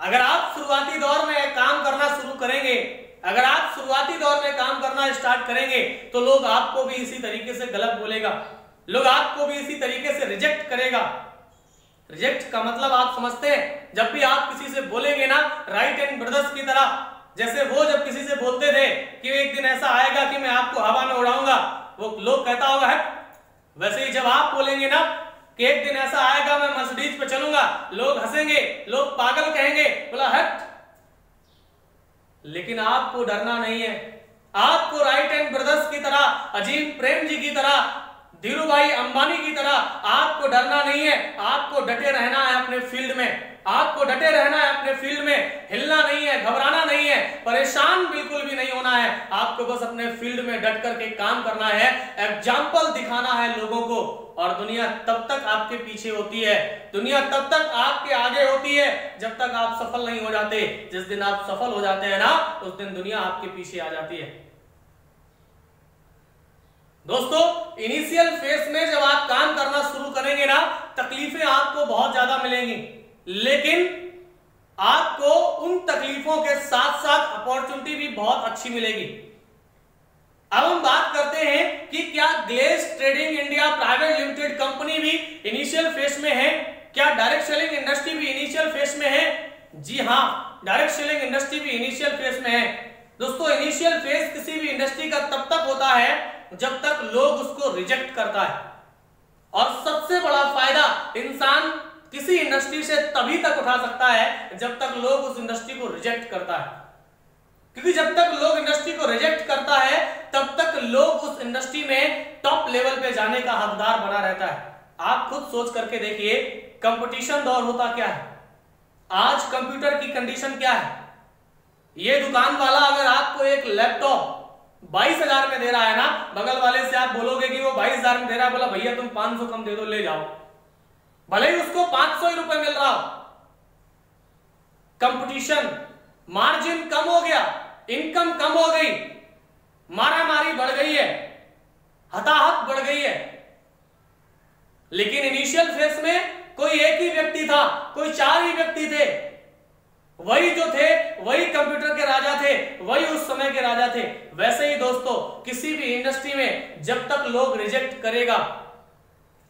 अगर आप शुरुआती दौर में काम करना शुरू करेंगे, अगर आप शुरुआती दौर में काम करना स्टार्ट करेंगे, तो लोग आपको भी इसी तरीके से गलत बोलेगा, लोग आपको भी इसी तरीके से रिजेक्ट करेगा। रिजेक्ट का मतलब आप समझते हैं? जब भी आप किसी से बोलेंगे ना राइट हैंड ब्रदर्स की तरह, जैसे वो जब किसी से बोलते थे कि एक दिन ऐसा आएगा कि मैं आपको हवा में उड़ाऊंगा, वो लोग कहता होगा है। वैसे ही जब आप बोलेंगे ना कि एक दिन ऐसा आएगा मैं मर्सिडीज पे चलूंगा, लोग हंसेंगे, लोग पागल कहेंगे, बोला हट। लेकिन आपको डरना नहीं है। आपको राइट हैंड ब्रदर्स की तरह, अजीम प्रेम जी की तरह, धीरू भाई अंबानी की तरह आपको डरना नहीं है। आपको डटे रहना है अपने फील्ड में, आपको डटे रहना है अपने फील्ड में, हिलना नहीं है, घबराना नहीं है, परेशान बिल्कुल भी नहीं होना है। आपको बस अपने फील्ड में डट करके काम करना है, एग्जाम्पल दिखाना है लोगों को, और दुनिया तब तक आपके पीछे होती है, दुनिया तब तक आपके आगे होती है जब तक आप सफल नहीं हो जाते। जिस दिन आप सफल हो जाते हैं ना, उस दिन दुनिया आपके पीछे आ जाती है। दोस्तों इनिशियल फेज में जब आप काम करना शुरू करेंगे ना, तकलीफें आपको बहुत ज्यादा मिलेंगी, लेकिन आपको उन तकलीफों के साथ साथ अपॉर्चुनिटी भी बहुत अच्छी मिलेगी। अब हम बात करते हैं कि क्या Glaze trading India private limited company भी इनिशियल फेज में है? क्या डायरेक्ट सेलिंग इंडस्ट्री भी इनिशियल फेज में है? जी हां, डायरेक्ट सेलिंग इंडस्ट्री भी इनिशियल फेज में है। दोस्तों इनिशियल फेज किसी भी इंडस्ट्री का तब तक होता है जब तक लोग उसको रिजेक्ट करता है, और सबसे बड़ा फायदा इंसान किसी इंडस्ट्री से तभी तक उठा सकता है जब तक लोग उस इंडस्ट्री को रिजेक्ट करता है। क्योंकि जब तक लोग इंडस्ट्री को रिजेक्ट करता है तब तक लोग उस इंडस्ट्री में टॉप लेवल पे जाने का हकदार बना रहता है। आप खुद सोच करके देखिए, कंपटीशन दौर होता क्या है, आज कंप्यूटर की कंडीशन क्या है। ये दुकान वाला अगर आपको एक लैपटॉप 22,000 में दे रहा है ना, बगल वाले से आप बोलोगे कि वो 22,000 में दे रहा है, बोला भैया तुम 500 कम दे दो, ले जाओ, भले ही उसको 500 ही रुपए मिल रहा हो, कंपटीशन, मार्जिन कम हो गया, इनकम कम हो गई, मारामारी बढ़ गई है, हताहत बढ़ गई है। लेकिन इनिशियल फेज में कोई एक ही व्यक्ति था, कोई 4 ही व्यक्ति थे, वही जो थे वही कंप्यूटर के राजा थे, वही उस समय के राजा थे। वैसे ही दोस्तों किसी भी इंडस्ट्री में जब तक लोग रिजेक्ट करेगा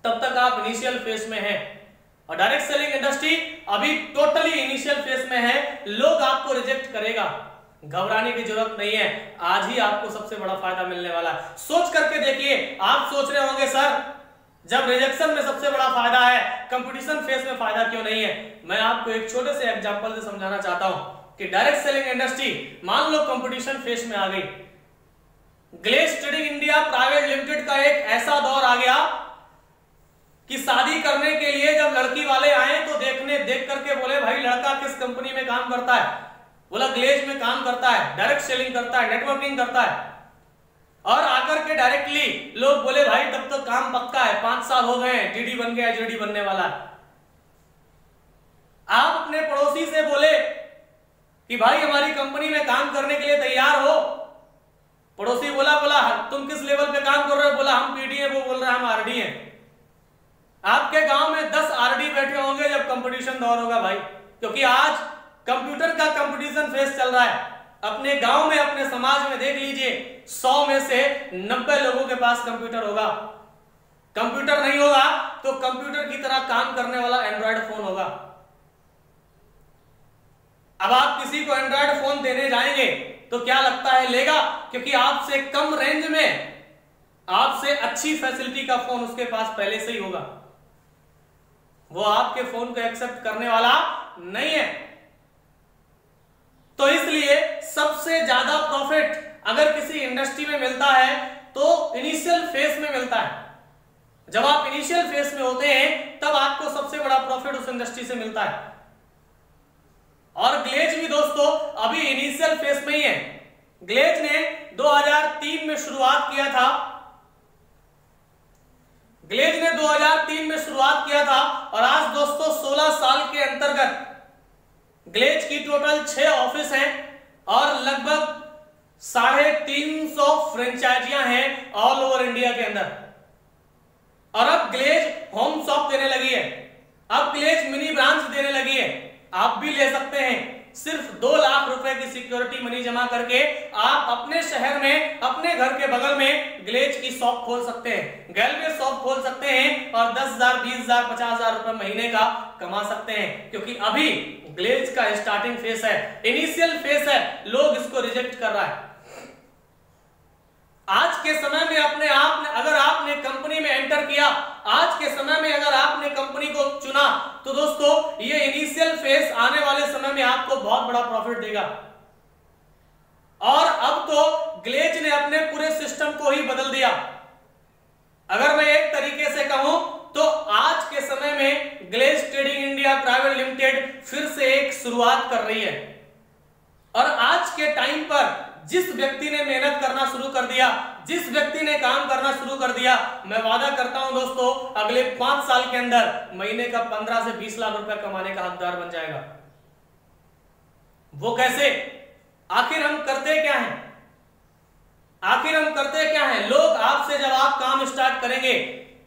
तब तक आप इनिशियल फेज में हैं। और डायरेक्ट सेलिंग इंडस्ट्री अभी टोटली इनिशियल फेज में है, लोग आपको रिजेक्ट करेगा, घबराने की जरूरत नहीं है। आज ही आपको सबसे बड़ा फायदा मिलने वाला है। सोच करके देखिए, आप सोच रहे होंगे सर जब रिजेक्शन में सबसे बड़ा फायदा है, कंपटीशन फेज में फायदा क्यों नहीं है? मैं आपको एक छोटे से एग्जांपल से समझाना चाहता हूं कि डायरेक्ट सेलिंग इंडस्ट्री मान लो कंपटीशन फेज में आ गई, Glaze trading India private limited का एक ऐसा दौर आ गया कि शादी करने के लिए जब लड़की वाले आए तो देख करके बोले भाई लड़का किस कंपनी में काम करता है? बोला ग्लेज में काम करता है, डायरेक्ट सेलिंग करता है, नेटवर्किंग करता है। और आकर के डायरेक्टली लोग बोले भाई तब तो काम पक्का है, 5 साल हो गए, डीडी बन गया, जेडी बनने वाला है। आप अपने पड़ोसी से बोले कि भाई हमारी कंपनी में काम करने के लिए तैयार हो। पड़ोसी बोला तुम किस लेवल पे काम कर रहे हो? बोला हम पीडी है, वो बोल रहा है हम आरडी हैं। आपके गांव में 10 आरडी बैठे होंगे जब कंपटीशन दौर होगा भाई, क्योंकि आज कंप्यूटर का कंपटीशन फेज चल रहा है। अपने गांव में, अपने समाज में देख लीजिए, 100 में से 90 लोगों के पास कंप्यूटर होगा। कंप्यूटर नहीं होगा तो कंप्यूटर की तरह काम करने वाला एंड्रॉयड फोन होगा। अब आप किसी को एंड्रॉयड फोन देने जाएंगे तो क्या लगता है लेगा? क्योंकि आपसे कम रेंज में, आपसे अच्छी फैसिलिटी का फोन उसके पास पहले से ही होगा, वो आपके फोन को एक्सेप्ट करने वाला नहीं है। तो इसलिए सबसे ज्यादा प्रॉफिट अगर किसी इंडस्ट्री में मिलता है तो इनिशियल फेज में मिलता है। जब आप इनिशियल फेज में होते हैं तब आपको सबसे बड़ा प्रॉफिट उस इंडस्ट्री से मिलता है। और ग्लेज भी दोस्तों अभी इनिशियल फेज में ही है। ग्लेज ने 2003 में शुरुआत किया था, ग्लेज ने 2003 में शुरुआत किया था और आज दोस्तों 16 साल के अंतर्गत ग्लेज की टोटल 6 ऑफिस हैं और लगभग 350 फ्रेंचाइजियां हैं ऑल ओवर इंडिया के अंदर। और अब ग्लेज होम शॉप देने लगी है, अब ग्लेज मिनी ब्रांच देने लगी है। आप भी ले सकते हैं। सिर्फ 2 लाख रुपए की सिक्योरिटी मनी जमा करके आप अपने शहर में, अपने घर के बगल में ग्लेज की शॉप खोल सकते हैं, गैलवे शॉप खोल सकते हैं और 10,000, 20,000, 50,000 रुपए महीने का कमा सकते हैं। क्योंकि अभी ग्लेज का स्टार्टिंग फेज है, इनिशियल फेज है, लोग इसको रिजेक्ट कर रहा है। आज के समय में अपने आप ने, अगर आपने कंपनी में एंटर किया, आज के समय में अगर आपने कंपनी को चुना तो दोस्तों ये इनिशियल फेज आने वाले समय में आपको बहुत बड़ा प्रॉफिट देगा। और अब तो ग्लेज ने अपने पूरे सिस्टम को ही बदल दिया। अगर मैं एक तरीके से कहूं तो आज के समय में Glaze trading India private limited फिर से एक शुरुआत कर रही है। और आज के टाइम पर जिस व्यक्ति ने मेहनत करना शुरू कर दिया, जिस व्यक्ति ने काम करना शुरू कर दिया, मैं वादा करता हूं दोस्तों अगले 5 साल के अंदर महीने का 15 से 20 लाख रुपए कमाने का हकदार बन जाएगा। वो कैसे? आखिर हम करते क्या हैं? आखिर हम करते क्या हैं? लोग आपसे जब आप काम स्टार्ट करेंगे,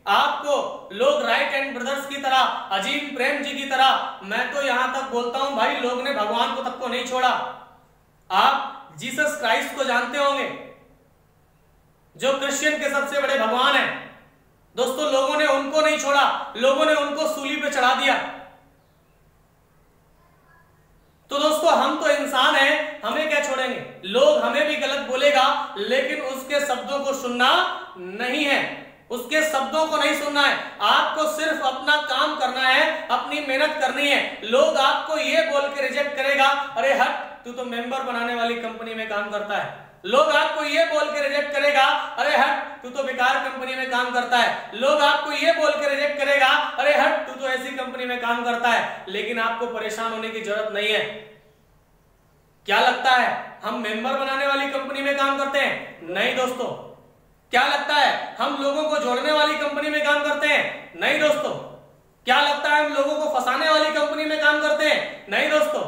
आपको लोग राइट हैंड ब्रदर्स की तरह, अजीम प्रेम जी की तरह, मैं तो यहां तक बोलता हूं भाई लोग ने भगवान को तक को नहीं छोड़ा। आप जीसस क्राइस्ट को जानते होंगे, जो क्रिश्चियन के सबसे बड़े भगवान हैं। दोस्तों लोगों ने उनको नहीं छोड़ा, लोगों ने उनको सूली पे चढ़ा दिया। तो दोस्तों हम तो इंसान हैं, हमें क्या छोड़ेंगे? लोग हमें भी गलत बोलेगा लेकिन उसके शब्दों को सुनना नहीं है, उसके शब्दों को नहीं सुनना है। आपको सिर्फ अपना काम करना है, अपनी मेहनत करनी है। लोग आपको ये बोल के रिजेक्ट करेगा, अरे हट तू तो मेंबर बनाने वाली कंपनी में काम करता है। लोग आपको ये बोल के रिजेक्ट करेगा, अरे हट तू तो बेकार कंपनी में काम करता है। लोग आपको ये बोल के रिजेक्ट करेगा, अरे हट तू तो ऐसी कंपनी में काम करता है। लेकिन आपको परेशान होने की जरूरत नहीं है। क्या लगता है हम मेंबर बनाने वाली कंपनी में काम करते हैं? नहीं दोस्तों। क्या लगता है हम लोगों को जोड़ने वाली कंपनी में काम करते हैं? नहीं दोस्तों। क्या लगता है हम लोगों को फंसाने वाली कंपनी में काम करते हैं? नहीं दोस्तों।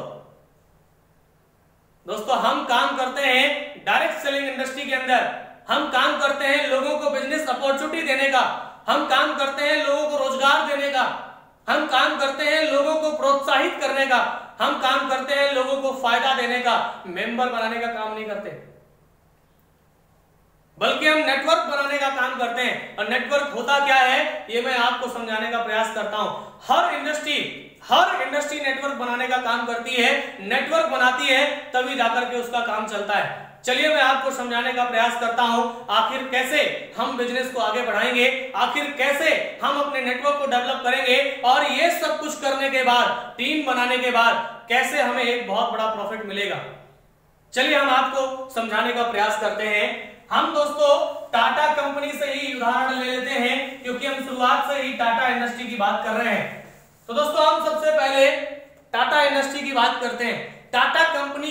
दोस्तों हम काम करते हैं डायरेक्ट सेलिंग इंडस्ट्री के अंदर, हम काम करते हैं लोगों को बिजनेस अपॉर्चुनिटी देने का, हम काम करते हैं लोगों को रोजगार देने का, हम काम करते हैं लोगों को प्रोत्साहित करने का, हम काम करते हैं लोगों को फायदा देने का, मेंबर बनाने का काम नहीं करते, बल्कि हम नेटवर्क बनाने का काम करते हैं। और नेटवर्क होता क्या है ये मैं आपको समझाने का प्रयास करता हूं। हर इंडस्ट्री नेटवर्क बनाने का काम करती है, नेटवर्क बनाती है तभी जाकर के उसका काम चलता है। चलिए मैं आपको समझाने का प्रयास करता हूं आखिर कैसे हम बिजनेस को आगे बढ़ाएंगे, आखिर कैसे हम अपने नेटवर्क को डेवलप करेंगे, और ये सब कुछ करने के बाद, टीम बनाने के बाद कैसे हमें एक बहुत बड़ा प्रॉफिट मिलेगा। चलिए हम आपको समझाने का प्रयास करते हैं। हम दोस्तों टाटा कंपनी से ही उदाहरण ले लेते हैं, क्योंकि हम शुरुआत से ही टाटा इंडस्ट्री की बात कर रहे हैं। तो दोस्तों हम सबसे पहले टाटा इंडस्ट्री की बात करते हैं। टाटा कंपनी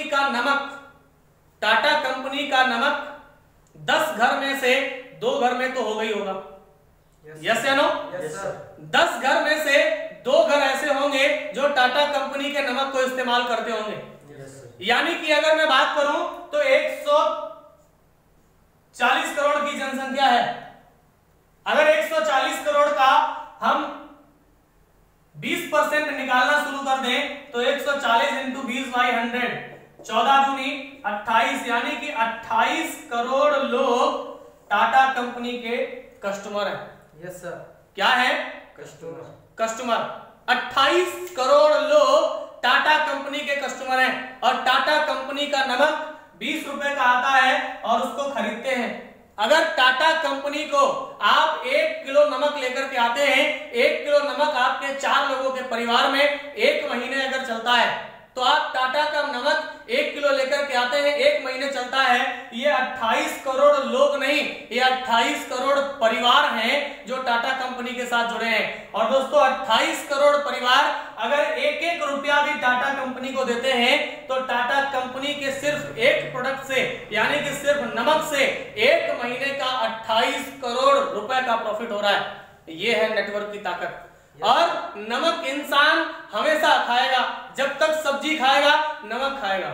का नमक 10 घर में से 2 घर में तो हो गई होगा, यस या नो? 10 घर में से 2 घर ऐसे होंगे जो टाटा कंपनी के नमक को इस्तेमाल करते होंगे। यानी कि अगर मैं बात करूं तो 140 करोड़ की जनसंख्या है। अगर 140 करोड़ का हम 20% निकालना शुरू कर दें तो 140 इंटू 20/100, 14 दूनी 28, यानी कि 28 करोड़ लोग टाटा कंपनी के कस्टमर हैं। Yes sir. क्या है? कस्टमर। 28 करोड़ लोग टाटा कंपनी के कस्टमर हैं, और टाटा कंपनी का नमक 20 रुपए का आता है और उसको खरीदते हैं। अगर टाटा कंपनी को आप 1 किलो नमक लेकर के आते हैं, 1 किलो नमक आपके 4 लोगों के परिवार में 1 महीने अगर चलता है, तो आप टाटा का नमक 1 किलो लेकर के आते हैं, 1 महीने चलता है। ये 28 करोड़ लोग नहीं, ये 28 करोड़ परिवार हैं जो टाटा कंपनी के साथ जुड़े हैं। और दोस्तों 28 करोड़ परिवार अगर 1-1 रुपया भी टाटा कंपनी को देते हैं तो टाटा कंपनी के सिर्फ एक प्रोडक्ट से, यानी कि सिर्फ नमक से 1 महीने का 28 करोड़ रुपए का प्रॉफिट हो रहा है। ये है नेटवर्क की ताकत। और नमक इंसान हमेशा खाएगा, जब तक सब्जी खाएगा नमक खाएगा।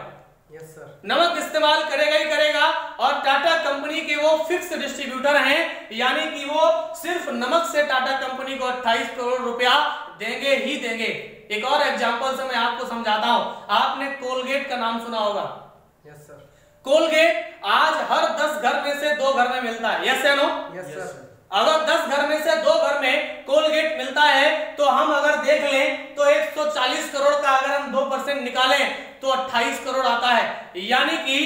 Yes sir. नमक इस्तेमाल करेगा ही करेगा। और टाटा कंपनी के वो फिक्स डिस्ट्रीब्यूटर हैं, यानी कि वो सिर्फ नमक से टाटा कंपनी को 28 करोड़ रुपया देंगे ही देंगे। एक और एग्जांपल से मैं आपको समझाता हूं। आपने कोलगेट का नाम सुना होगा। Yes sir. कोलगेट आज हर 10 घर में से 2 घर में मिलता है, यस या नो? Yes sir. अगर 10 घर में से 2 घर में कोलगेट मिलता है तो हम अगर देख लें तो 140 करोड़ का अगर हम 2% निकालें तो 28 करोड़ आता है। यानी कि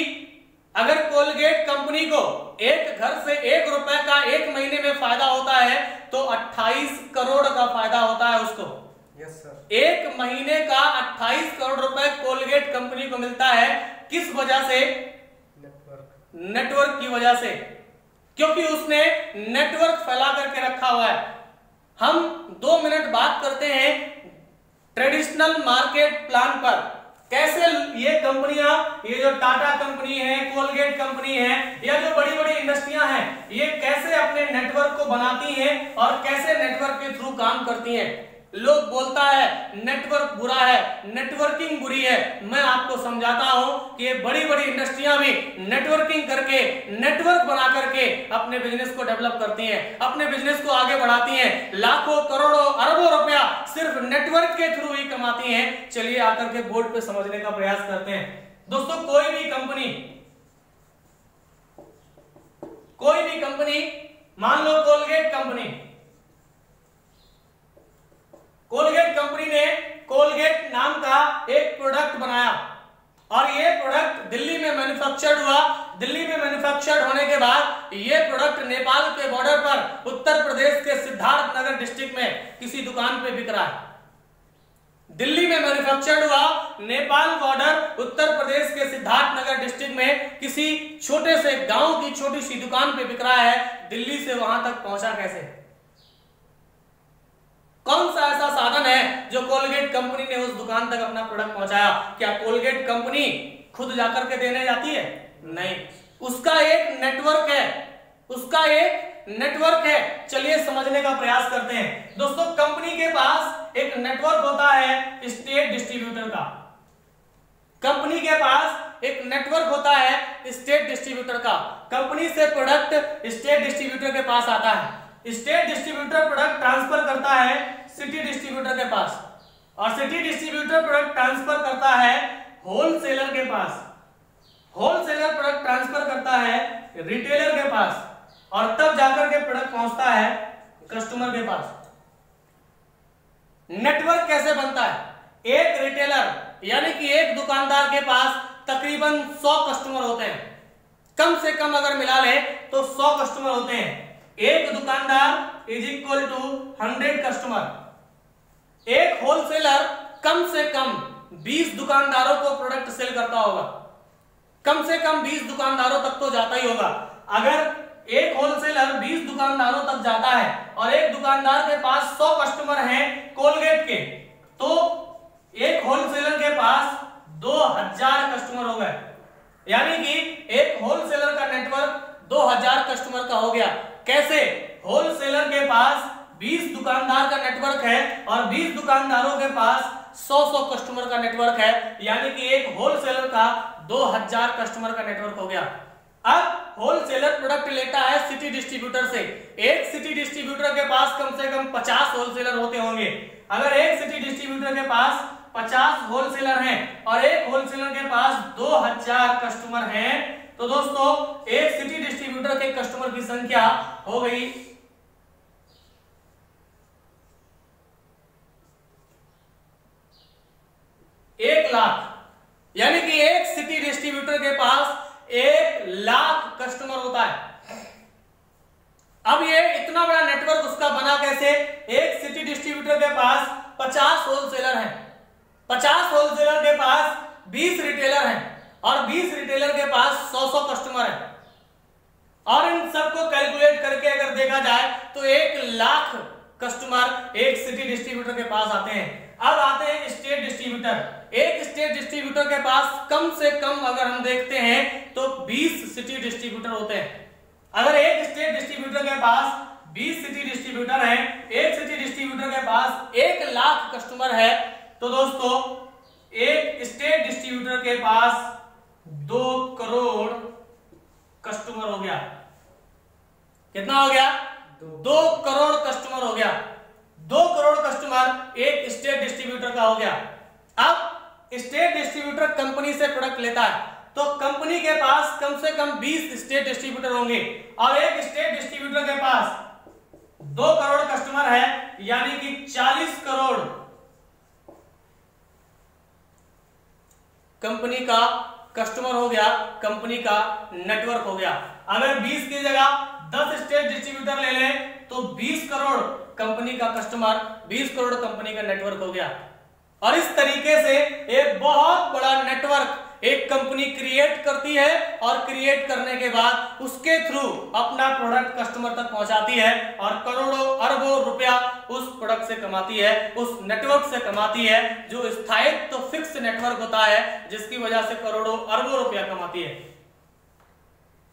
अगर कोलगेट कंपनी को एक घर से 1 रुपए का 1 महीने में फायदा होता है तो 28 करोड़ का फायदा होता है उसको। Yes sir. 1 महीने का 28 करोड़ रुपए कोलगेट कंपनी को मिलता है। किस वजह से? नेटवर्क की वजह से, क्योंकि उसने नेटवर्क फैला करके रखा हुआ है। हम 2 मिनट बात करते हैं ट्रेडिशनल मार्केट प्लान पर। कैसे ये कंपनियां, ये जो टाटा कंपनी है, कोलगेट कंपनी है, या जो बड़ी बड़ी इंडस्ट्रियां हैं, ये कैसे अपने नेटवर्क को बनाती हैं और कैसे नेटवर्क के थ्रू काम करती हैं। लोग बोलता है नेटवर्क बुरा है, नेटवर्किंग बुरी है। मैं आपको समझाता हूं कि ये बड़ी बड़ी इंडस्ट्रियां भी नेटवर्किंग करके, नेटवर्क बना करके अपने बिजनेस को डेवलप करती हैं, अपने बिजनेस को आगे बढ़ाती हैं। लाखों करोड़ों अरबों रुपया सिर्फ नेटवर्क के थ्रू ही कमाती हैं। चलिए आकर के बोर्ड पे समझने का प्रयास करते हैं। दोस्तों कोई भी कंपनी, मान लो कोलगेट कंपनी ने कोलगेट नाम का एक प्रोडक्ट बनाया और ये प्रोडक्ट दिल्ली में मैन्युफैक्चर्ड हुआ। दिल्ली में मैन्युफैक्चर्ड होने के बाद ये प्रोडक्ट नेपाल के बॉर्डर पर उत्तर प्रदेश के सिद्धार्थनगर डिस्ट्रिक्ट में किसी दुकान पे बिक रहा है। दिल्ली में मैन्युफैक्चर्ड हुआ, नेपाल बॉर्डर उत्तर प्रदेश के सिद्धार्थनगर डिस्ट्रिक्ट में किसी छोटे से गांव की छोटी सी दुकान पे बिक रहा है। दिल्ली से वहां तक पहुंचा कैसे? कौन सा ऐसा साधन है जो कोलगेट कंपनी ने उस दुकान तक अपना प्रोडक्ट पहुंचाया? क्या कोलगेट कंपनी खुद जाकर के देने जाती है? नहीं, उसका एक नेटवर्क है। चलिए समझने का प्रयास करते हैं। दोस्तों कंपनी के पास एक नेटवर्क होता है स्टेट डिस्ट्रीब्यूटर का। कंपनी के पास एक नेटवर्क होता है स्टेट डिस्ट्रीब्यूटर का। कंपनी से प्रोडक्ट स्टेट डिस्ट्रीब्यूटर के पास आता है, स्टेट डिस्ट्रीब्यूटर प्रोडक्ट ट्रांसफर करता है सिटी डिस्ट्रीब्यूटर के पास, और सिटी डिस्ट्रीब्यूटर प्रोडक्ट ट्रांसफर करता है होलसेलर के पास, होलसेलर प्रोडक्ट ट्रांसफर करता है रिटेलर के पास, और तब जाकर के प्रोडक्ट पहुंचता है कस्टमर के पास। नेटवर्क कैसे बनता है? एक रिटेलर यानी कि एक दुकानदार के पास तकरीबन 100 कस्टमर होते हैं, कम से कम अगर मिला ले तो 100 कस्टमर होते हैं। एक दुकानदार इज इक्वल टू 100 कस्टमर। एक होलसेलर कम से कम 20 दुकानदारों को प्रोडक्ट सेल करता होगा, कम से कम 20 दुकानदारों तक तो जाता ही होगा। अगर एक होलसेलर 20 दुकानदारों तक जाता है और एक दुकानदार के पास 100 कस्टमर हैं कोलगेट के, तो एक होलसेलर के पास 2000 कस्टमर हो गए, यानी कि एक होलसेलर का नेटवर्क 2000 कस्टमर का हो गया। कैसे? होलसेलर के पास 20 दुकानदार का नेटवर्क है और 20 दुकानदारों के पास 100 कस्टमर का नेटवर्क है, यानी कि एक होलसेलर का 2000 कस्टमर का नेटवर्क हो गया। अब होलसेलर प्रोडक्ट लेता है सिटी डिस्ट्रीब्यूटर से। एक सिटी डिस्ट्रीब्यूटर के पास कम से कम 50 होलसेलर होते होंगे। अगर एक सिटी डिस्ट्रीब्यूटर के पास 50 होलसेलर हैं और एक होलसेलर के पास 2000 कस्टमर हैं, तो दोस्तों एक सिटी डिस्ट्रीब्यूटर के कस्टमर की संख्या हो गई 1,00,000, यानी कि एक सिटी डिस्ट्रीब्यूटर के पास 1,00,000 कस्टमर होता है। अब ये इतना बड़ा नेटवर्क उसका बना कैसे? एक सिटी डिस्ट्रीब्यूटर के पास 50 होलसेलर हैं, 50 होलसेलर के पास 20 रिटेलर हैं और 20 रिटेलर के पास 100 कस्टमर हैं, और इन सबको कैलकुलेट करके अगर देखा जाए तो 1,00,000 कस्टमर एक सिटी डिस्ट्रीब्यूटर के पास आते हैं। अब आते हैं स्टेट डिस्ट्रीब्यूटर। एक स्टेट डिस्ट्रीब्यूटर के पास कम से कम अगर हम देखते हैं तो 20 सिटी डिस्ट्रीब्यूटर होते हैं। अगर एक स्टेट डिस्ट्रीब्यूटर के पास 20 सिटी डिस्ट्रीब्यूटर हैं, एक सिटी डिस्ट्रीब्यूटर के पास 1,00,000 कस्टमर है, तो दोस्तों एक स्टेट डिस्ट्रीब्यूटर के पास 2 करोड़ कस्टमर हो गया। कितना हो गया? 2 करोड़ कस्टमर हो गया। 2 करोड़ कस्टमर एक स्टेट डिस्ट्रीब्यूटर का हो गया। अब स्टेट डिस्ट्रीब्यूटर कंपनी से प्रोडक्ट लेता है, तो कंपनी के पास कम से कम 20 स्टेट डिस्ट्रीब्यूटर होंगे और एक स्टेट डिस्ट्रीब्यूटर के पास 2 करोड़ कस्टमर है, यानी कि 40 करोड़ कंपनी का कस्टमर हो गया, कंपनी का नेटवर्क हो गया। अगर 20 की जगह 10 स्टेट डिस्ट्रीब्यूटर ले लें तो 20 करोड़ कंपनी का कस्टमर, 20 करोड़ कंपनी का नेटवर्क हो गया। और इस तरीके से एक बहुत बड़ा नेटवर्क एक कंपनी क्रिएट करती है और क्रिएट करने के बाद उसके थ्रू अपना प्रोडक्ट कस्टमर तक पहुंचाती है और करोड़ों अरबों रुपया उस प्रोडक्ट से कमाती है, उस नेटवर्क से कमाती है, जो स्थायित्व तो फिक्स नेटवर्क होता है जिसकी वजह से करोड़ों अरबों रुपया कमाती है।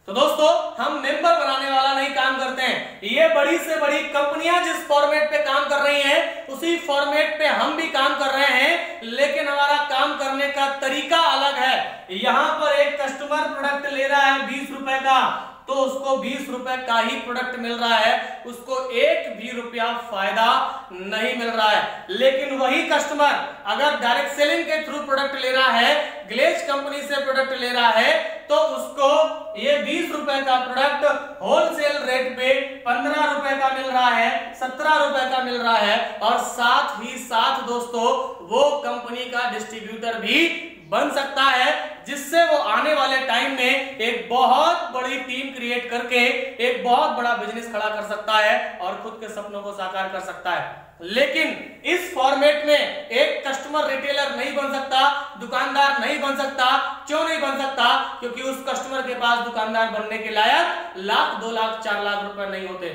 तो दोस्तों हम मेंबर बनाने वाला नहीं काम करते हैं, ये बड़ी से बड़ी कंपनियां जिस फॉर्मेट पे काम कर रही हैं उसी फॉर्मेट पे हम भी काम कर रहे हैं, लेकिन हमारा काम करने का तरीका अलग है। यहां पर एक कस्टमर प्रोडक्ट ले रहा है 20 रुपए का, तो उसको 20 रुपए का ही प्रोडक्ट मिल रहा है, उसको 1 भी रुपया फायदा नहीं मिल रहा है। लेकिन वही कस्टमर अगर डायरेक्ट सेलिंग के थ्रू प्रोडक्ट ले रहा है, ग्लेज कंपनी से प्रोडक्ट ले रहा है, तो उसको ये 20 रुपए का प्रोडक्ट होलसेल रेट पे 15 रुपए का मिल रहा है, 17 रुपए का मिल रहा है, और साथ ही साथ दोस्तों वो कंपनी का डिस्ट्रीब्यूटर भी बन सकता है, जिससे वो आने वाले टाइम में एक बहुत बड़ी टीम क्रिएट करके एक बहुत बड़ा बिजनेस खड़ा कर सकता है और खुद के सपनों को साकार कर सकता है। लेकिन इस फॉर्मेट में एक कस्टमर रिटेलर नहीं बन सकता, दुकानदार नहीं बन सकता। क्यों नहीं बन सकता? क्योंकि उस कस्टमर के पास दुकानदार बनने के लायक 1,00,000, 2,00,000, 4,00,000 रुपए नहीं होते।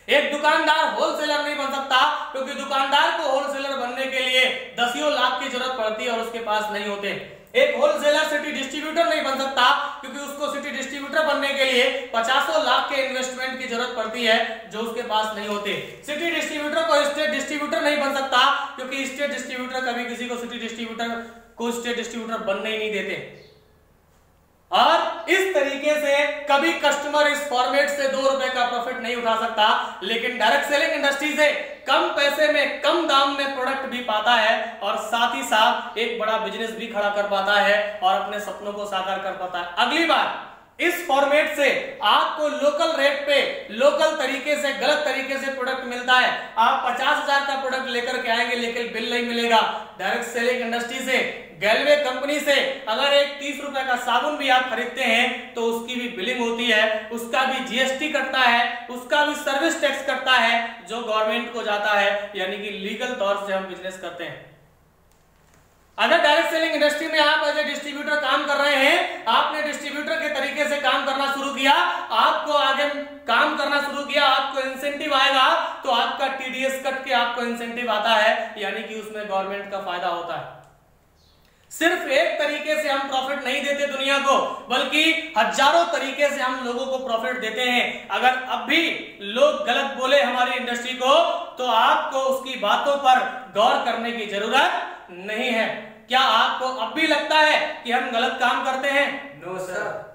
एक दुकानदार होलसेलर नहीं बन सकता क्योंकि दुकानदार को होलसेलर बनने के लिए 10 लाख की जरूरत पड़ती है और उसके पास नहीं होते। एक होलसेलर सिटी डिस्ट्रीब्यूटर नहीं बन सकता क्योंकि उसको सिटी डिस्ट्रीब्यूटर बनने के लिए 50 लाख के इन्वेस्टमेंट की जरूरत पड़ती है जो उसके पास नहीं होते। सिटी डिस्ट्रीब्यूटर को स्टेट डिस्ट्रीब्यूटर नहीं बन सकता क्योंकि स्टेट डिस्ट्रीब्यूटर कभी किसी को सिटी डिस्ट्रीब्यूटर को स्टेट डिस्ट्रीब्यूटर बनने ही नहीं देते। और इस तरीके से कभी कस्टमर इस फॉर्मेट से 2 रुपए का प्रॉफिट नहीं उठा सकता, लेकिन डायरेक्ट सेलिंग इंडस्ट्री से कम पैसे में कम दाम में प्रोडक्ट भी पाता है और साथ ही साथ एक बड़ा बिजनेस भी खड़ा कर पाता है और अपने सपनों को साकार कर पाता है। अगली बार इस फॉर्मेट से आपको लोकल रेट पे लोकल तरीके से गलत तरीके से प्रोडक्ट मिलता है। आप 50,000 का प्रोडक्ट लेकर के आएंगे लेकिन बिल नहीं मिलेगा। डायरेक्ट सेलिंग इंडस्ट्री से गैलवे कंपनी से अगर एक 30 रुपए का साबुन भी आप खरीदते हैं तो उसकी भी बिलिंग होती है, उसका भी जीएसटी कटता है, उसका भी सर्विस टैक्स कटता है जो गवर्नमेंट को जाता है, यानी कि लीगल तौर से हम बिजनेस करते हैं। अगर डायरेक्ट सेलिंग इंडस्ट्री में आप एज ए डिस्ट्रीब्यूटर काम कर रहे हैं, आपने डिस्ट्रीब्यूटर के तरीके से काम करना शुरू किया, आपको आगे काम करना शुरू किया, आपको इंसेंटिव आएगा तो आपका टीडीएस कट के आपको इंसेंटिव आता है, यानी कि उसमें गवर्नमेंट का फायदा होता है। सिर्फ एक तरीके से हम प्रॉफिट नहीं देते दुनिया को, बल्कि हजारों तरीके से हम लोगों को प्रॉफिट देते हैं। अगर अब भी लोग गलत बोले हमारी इंडस्ट्री को तो आपको उसकी बातों पर गौर करने की जरूरत नहीं है। क्या आपको अब भी लगता है कि हम गलत काम करते हैं? No sir.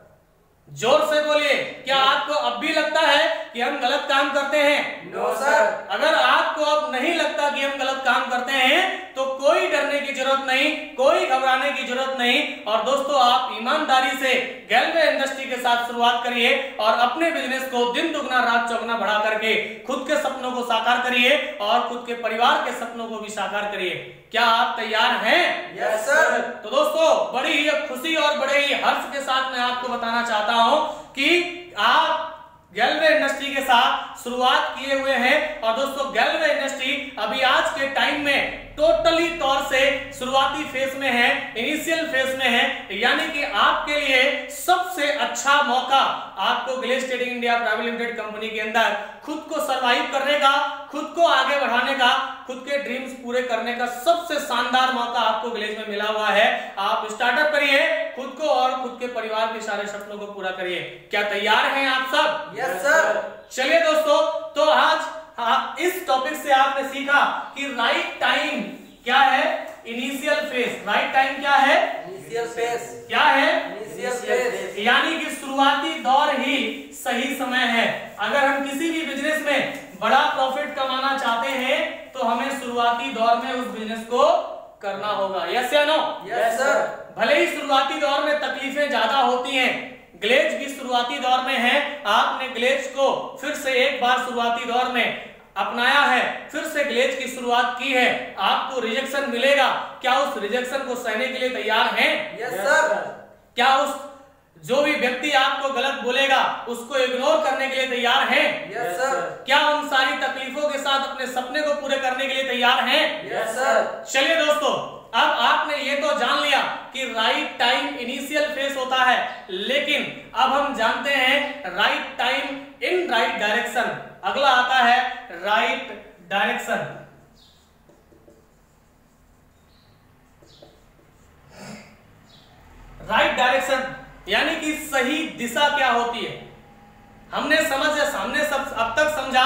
जोर से बोलिए, क्या आपको अब भी लगता है कि हम गलत काम करते हैं? No sir. अगर आपको अब नहीं लगता कि हम गलत काम करते हैं तो कोई डरने की जरूरत नहीं, कोई घबराने की जरूरत नहीं। और दोस्तों, आप ईमानदारी से गैलवे इंडस्ट्री के साथ शुरुआत करिए और अपने बिजनेस को दिन दुगना रात चौगुना बढ़ा करके खुद के सपनों को साकार करिए और खुद के परिवार के सपनों को भी साकार करिए। क्या आप तैयार हैं? Yes sir. तो दोस्तों, बड़ी ही खुशी और बड़े ही हर्ष के साथ मैं आपको बताना चाहता हूं कि आप गैलवे इंडस्ट्री के साथ शुरुआत किए हुए हैं। और दोस्तों, गैलवे इंडस्ट्री अभी आज के टाइम में टोटली तौर से शुरुआती फेज में है, इनिशियल फेज में है, यानी कि आपके लिए सबसे अच्छा मौका आपको Glaze trading India private limited company के अंदर खुद को सरवाइव करने का, खुद को आगे बढ़ाने का, खुद के ड्रीम्स पूरे करने का सबसे शानदार मौका आपको ग्लेज में मिला हुआ है। आप स्टार्टअप करिए खुद को और खुद के परिवार के सारे सपनों को पूरा करिए। क्या तैयार हैं आप सब? Yes sir. चलिए दोस्तों, तो आज इस टॉपिक से आपने सीखा कि राइट टाइम क्या है, इनिशियल फेज। राइट टाइम क्या है? Initial phase. क्या है? Initial phase. यानी कि शुरुआती दौर ही सही समय है। अगर हम किसी भी बिजनेस में बड़ा प्रॉफिट कमाना चाहते हैं तो हमें शुरुआती दौर में उस बिजनेस को करना होगा। यस या नो? Yes sir. भले ही शुरुआती दौर में तकलीफें ज्यादा होती हैं, ग्लेज भी शुरुआती दौर में है। आपने ग्लेज को फिर से एक बार शुरुआती दौर में अपनाया है, फिर से ग्लेज की शुरुआत की है, आपको रिजेक्शन मिलेगा। क्या उस रिजेक्शन को सहने के लिए तैयार हैं? Yes sir. क्या उस जो भी व्यक्ति आपको गलत बोलेगा उसको इग्नोर करने के लिए तैयार हैं? Yes sir. क्या उन सारी तकलीफों के साथ अपने सपने को पूरे करने के लिए तैयार हैं? Yes sir. चलिए दोस्तों, अब आपने ये तो जान लिया कि राइट टाइम इनिशियल फेज होता है, लेकिन अब हम जानते हैं right time in right direction. अगला आता है राइट डायरेक्शन। राइट डायरेक्शन यानी कि सही दिशा क्या होती है। हमने अब तक समझा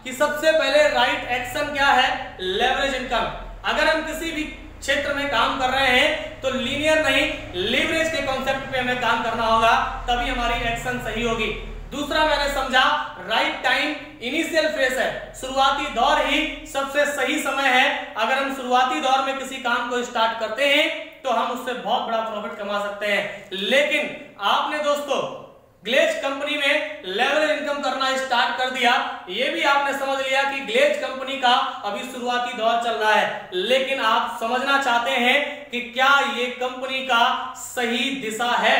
कि सबसे पहले राइट एक्शन क्या है, लेवरेज इनकम। अगर हम किसी भी क्षेत्र में काम कर रहे हैं तो लीनियर नहीं, लीवरेज के कॉन्सेप्ट पे हमें काम करना होगा, तभी हमारी एक्शन सही होगी। दूसरा मैंने समझा राइट टाइम इनिशियल फेज है, शुरुआती दौर ही सबसे सही समय है। अगर हम शुरुआती दौर में किसी काम को स्टार्ट करते हैं तो हम उससे बहुत बड़ा प्रॉफिट कमा सकते हैं। लेकिन आपने दोस्तों ग्लेज कंपनी में लेवरेज इनकम करना स्टार्ट कर दिया, ये भी आपने समझ लिया कि ग्लेज कंपनी का अभी शुरुआती दौर चल रहा है, लेकिन आप समझना चाहते हैं कि क्या ये कंपनी का सही दिशा है,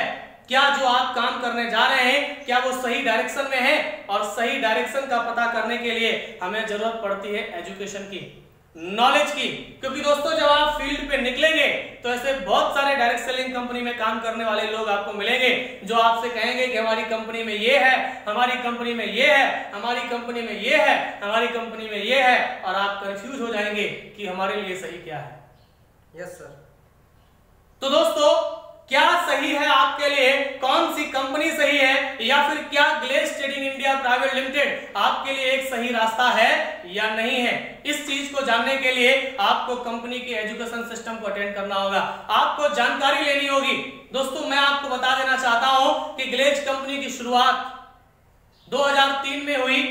क्या जो आप काम करने जा रहे हैं क्या वो सही डायरेक्शन में है। और सही डायरेक्शन का पता करने के लिए हमें जरूरत पड़ती है एजुकेशन की, नॉलेज की। क्योंकि दोस्तों जब आप फील्ड पे निकलेंगे तो ऐसे बहुत सारे डायरेक्ट सेलिंग कंपनी में काम करने वाले लोग आपको मिलेंगे जो आपसे कहेंगे कि हमारी कंपनी में ये है, हमारी कंपनी में ये है, हमारी कंपनी में ये है, हमारी कंपनी में ये है, और आप कंफ्यूज हो जाएंगे कि हमारे लिए सही क्या है। Yes sir. तो दोस्तों क्या सही सही है आपके लिए, कौन सी कंपनी सही है, या फिर क्या Glaze trading India private limited आपके लिए एक सही रास्ता है या नहीं है, इस चीज को जानने के लिए आपको कंपनी के एजुकेशन सिस्टम को अटेंड करना होगा, आपको जानकारी लेनी होगी। दोस्तों मैं आपको बता देना चाहता हूं कि ग्लेज कंपनी की शुरुआत 2003 में हुई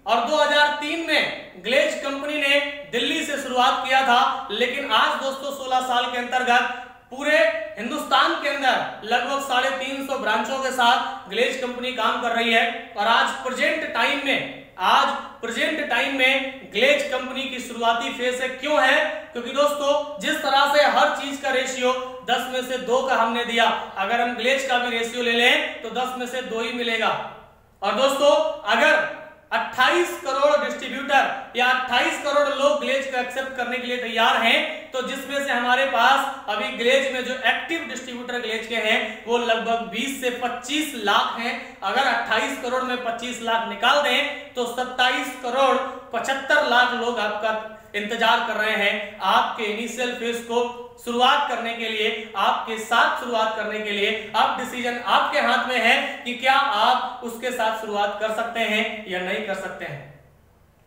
और 2003 में ग्लेज कंपनी ने दिल्ली से शुरुआत किया था, लेकिन आज दोस्तों 16 साल के अंतर्गत पूरे हिंदुस्तान के अंदर लगभग 350 ब्रांचों के साथ ग्लेज कंपनी काम कर रही है। और आज प्रेजेंट टाइम में ग्लेज कंपनी की शुरुआती फेज से क्यों है, क्योंकि दोस्तों जिस तरह से हर चीज का रेशियो 10 में से 2 का हमने दिया, अगर हम ग्लेज का भी रेशियो ले लें तो 10 में से 2 ही मिलेगा। और दोस्तों अगर 28 करोड़ डिस्ट्रीब्यूटर या 28 करोड़ लोग ग्लेज को एक्सेप्ट करने के लिए तैयार हैं, तो जिसमें से हमारे पास अभी ग्लेज में जो एक्टिव डिस्ट्रीब्यूटर ग्लेज के हैं वो लगभग 20 से 25 लाख हैं। अगर 28 करोड़ में 25 लाख निकाल दें तो 27 करोड़ 75 लाख लोग आपका इंतजार कर रहे हैं आपके इनिशियल फेज को शुरुआत करने के लिए, आपके साथ शुरुआत करने के लिए। अब डिसीजन आपके हाथ में है कि क्या आप उसके साथ शुरुआत कर सकते हैं या नहीं कर सकते हैं।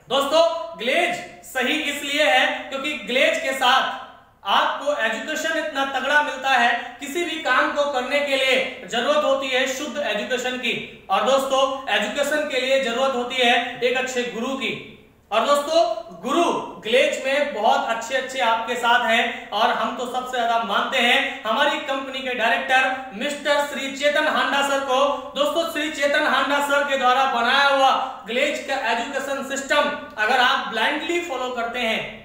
दोस्तों ग्लेज सही इसलिए है क्योंकि ग्लेज के साथ आपको एजुकेशन इतना तगड़ा मिलता है, किसी भी काम को करने के लिए जरूरत होती है शुद्ध एजुकेशन की, और दोस्तों एजुकेशन के लिए जरूरत होती है एक अच्छे गुरु की। और दोस्तों गुरु ग्लेज में बहुत अच्छे आपके साथ हैं, और हम तो सबसे ज्यादा मानते हैं हमारी कंपनी के डायरेक्टर मिस्टर श्री चेतन हांडा सर को। दोस्तों श्री चेतन हांडा सर के द्वारा बनाया हुआ ग्लेज का एजुकेशन सिस्टम अगर आप ब्लाइंडली फॉलो करते हैं,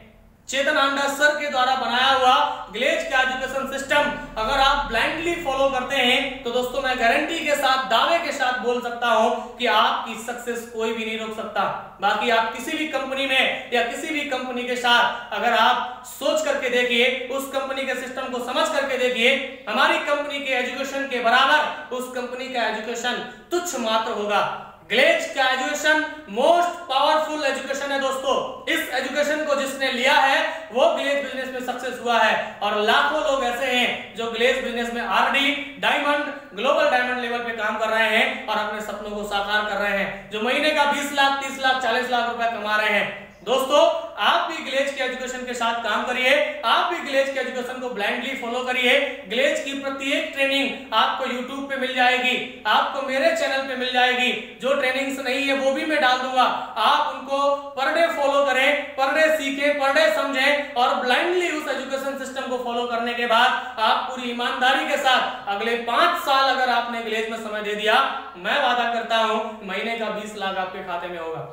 चेतन हांडा सर के द्वारा बनाया हुआ ग्लेज का एजुकेशन सिस्टम अगर आप ब्लाइंडली फॉलो करते हैं, तो दोस्तों मैं गारंटी के साथ, दावे के साथ बोल सकता हूं कि आपकी सक्सेस कोई भी नहीं रोक सकता। बाकी आप किसी भी कंपनी में या किसी भी कंपनी के साथ अगर आप सोच करके देखिए, उस कंपनी के सिस्टम को समझ करके देखिए, हमारी कंपनी के एजुकेशन के बराबर उस कंपनी का एजुकेशन तुच्छ मात्र होगा। ग्लेज का एजुकेशन मोस्ट पावरफुल एजुकेशन है दोस्तों। इस एजुकेशन को जिसने लिया है वो ग्लेज बिजनेस में सक्सेस हुआ है, और लाखों लोग ऐसे हैं जो ग्लेज बिजनेस में RD, diamond, global diamond level पे काम कर रहे हैं और अपने सपनों को साकार कर रहे हैं, जो महीने का 20 लाख, 30 लाख, 40 लाख रुपए कमा रहे हैं। दोस्तों आप भी ग्लेज के एजुकेशन के साथ काम करिए, आप भी ग्लेज के एजुकेशन को ब्लाइंडली फॉलो करिए। ग्लेज की प्रत्येक ट्रेनिंग आपको YouTube पे मिल जाएगी, आपको मेरे चैनल पे मिल जाएगी। जो ट्रेनिंग्स नहीं है वो भी मैं डाल दूंगा, आप उनको पर डे फॉलो करें, पर डे सीखें, पर डे समझें, और ब्लाइंडली उस एजुकेशन सिस्टम को फॉलो करने के बाद आप पूरी ईमानदारी के साथ अगले 5 साल अगर आपने ग्लेज में समय दे दिया, मैं वादा करता हूं महीने का 20 लाख आपके खाते में होगा।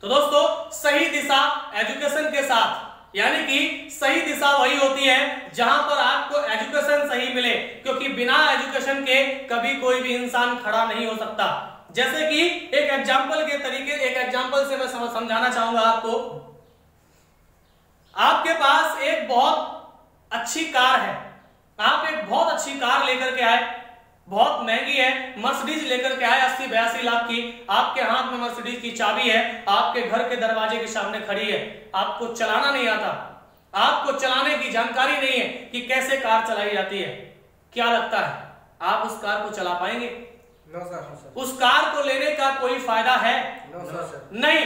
तो दोस्तों सही दिशा एजुकेशन के साथ, यानी कि सही दिशा वही होती है जहां पर आपको एजुकेशन सही मिले, क्योंकि बिना एजुकेशन के कभी कोई भी इंसान खड़ा नहीं हो सकता। जैसे कि एक एग्जांपल से मैं समझाना चाहूंगा आपको। आपके पास एक बहुत अच्छी कार है, आप एक बहुत अच्छी कार लेकर के आए, बहुत महंगी है, मर्सिडीज लेकर के आए 80-82 लाख की, आपके हाथ में मर्सिडीज की चाबी है, आपके घर के दरवाजे के सामने खड़ी है, आपको चलाना नहीं आता, आपको चलाने की जानकारी नहीं है कि कैसे कार चलाई जाती है। क्या लगता है आप उस कार को चला पाएंगे? No sir. उस कार को लेने का कोई फायदा है? No sir. नहीं।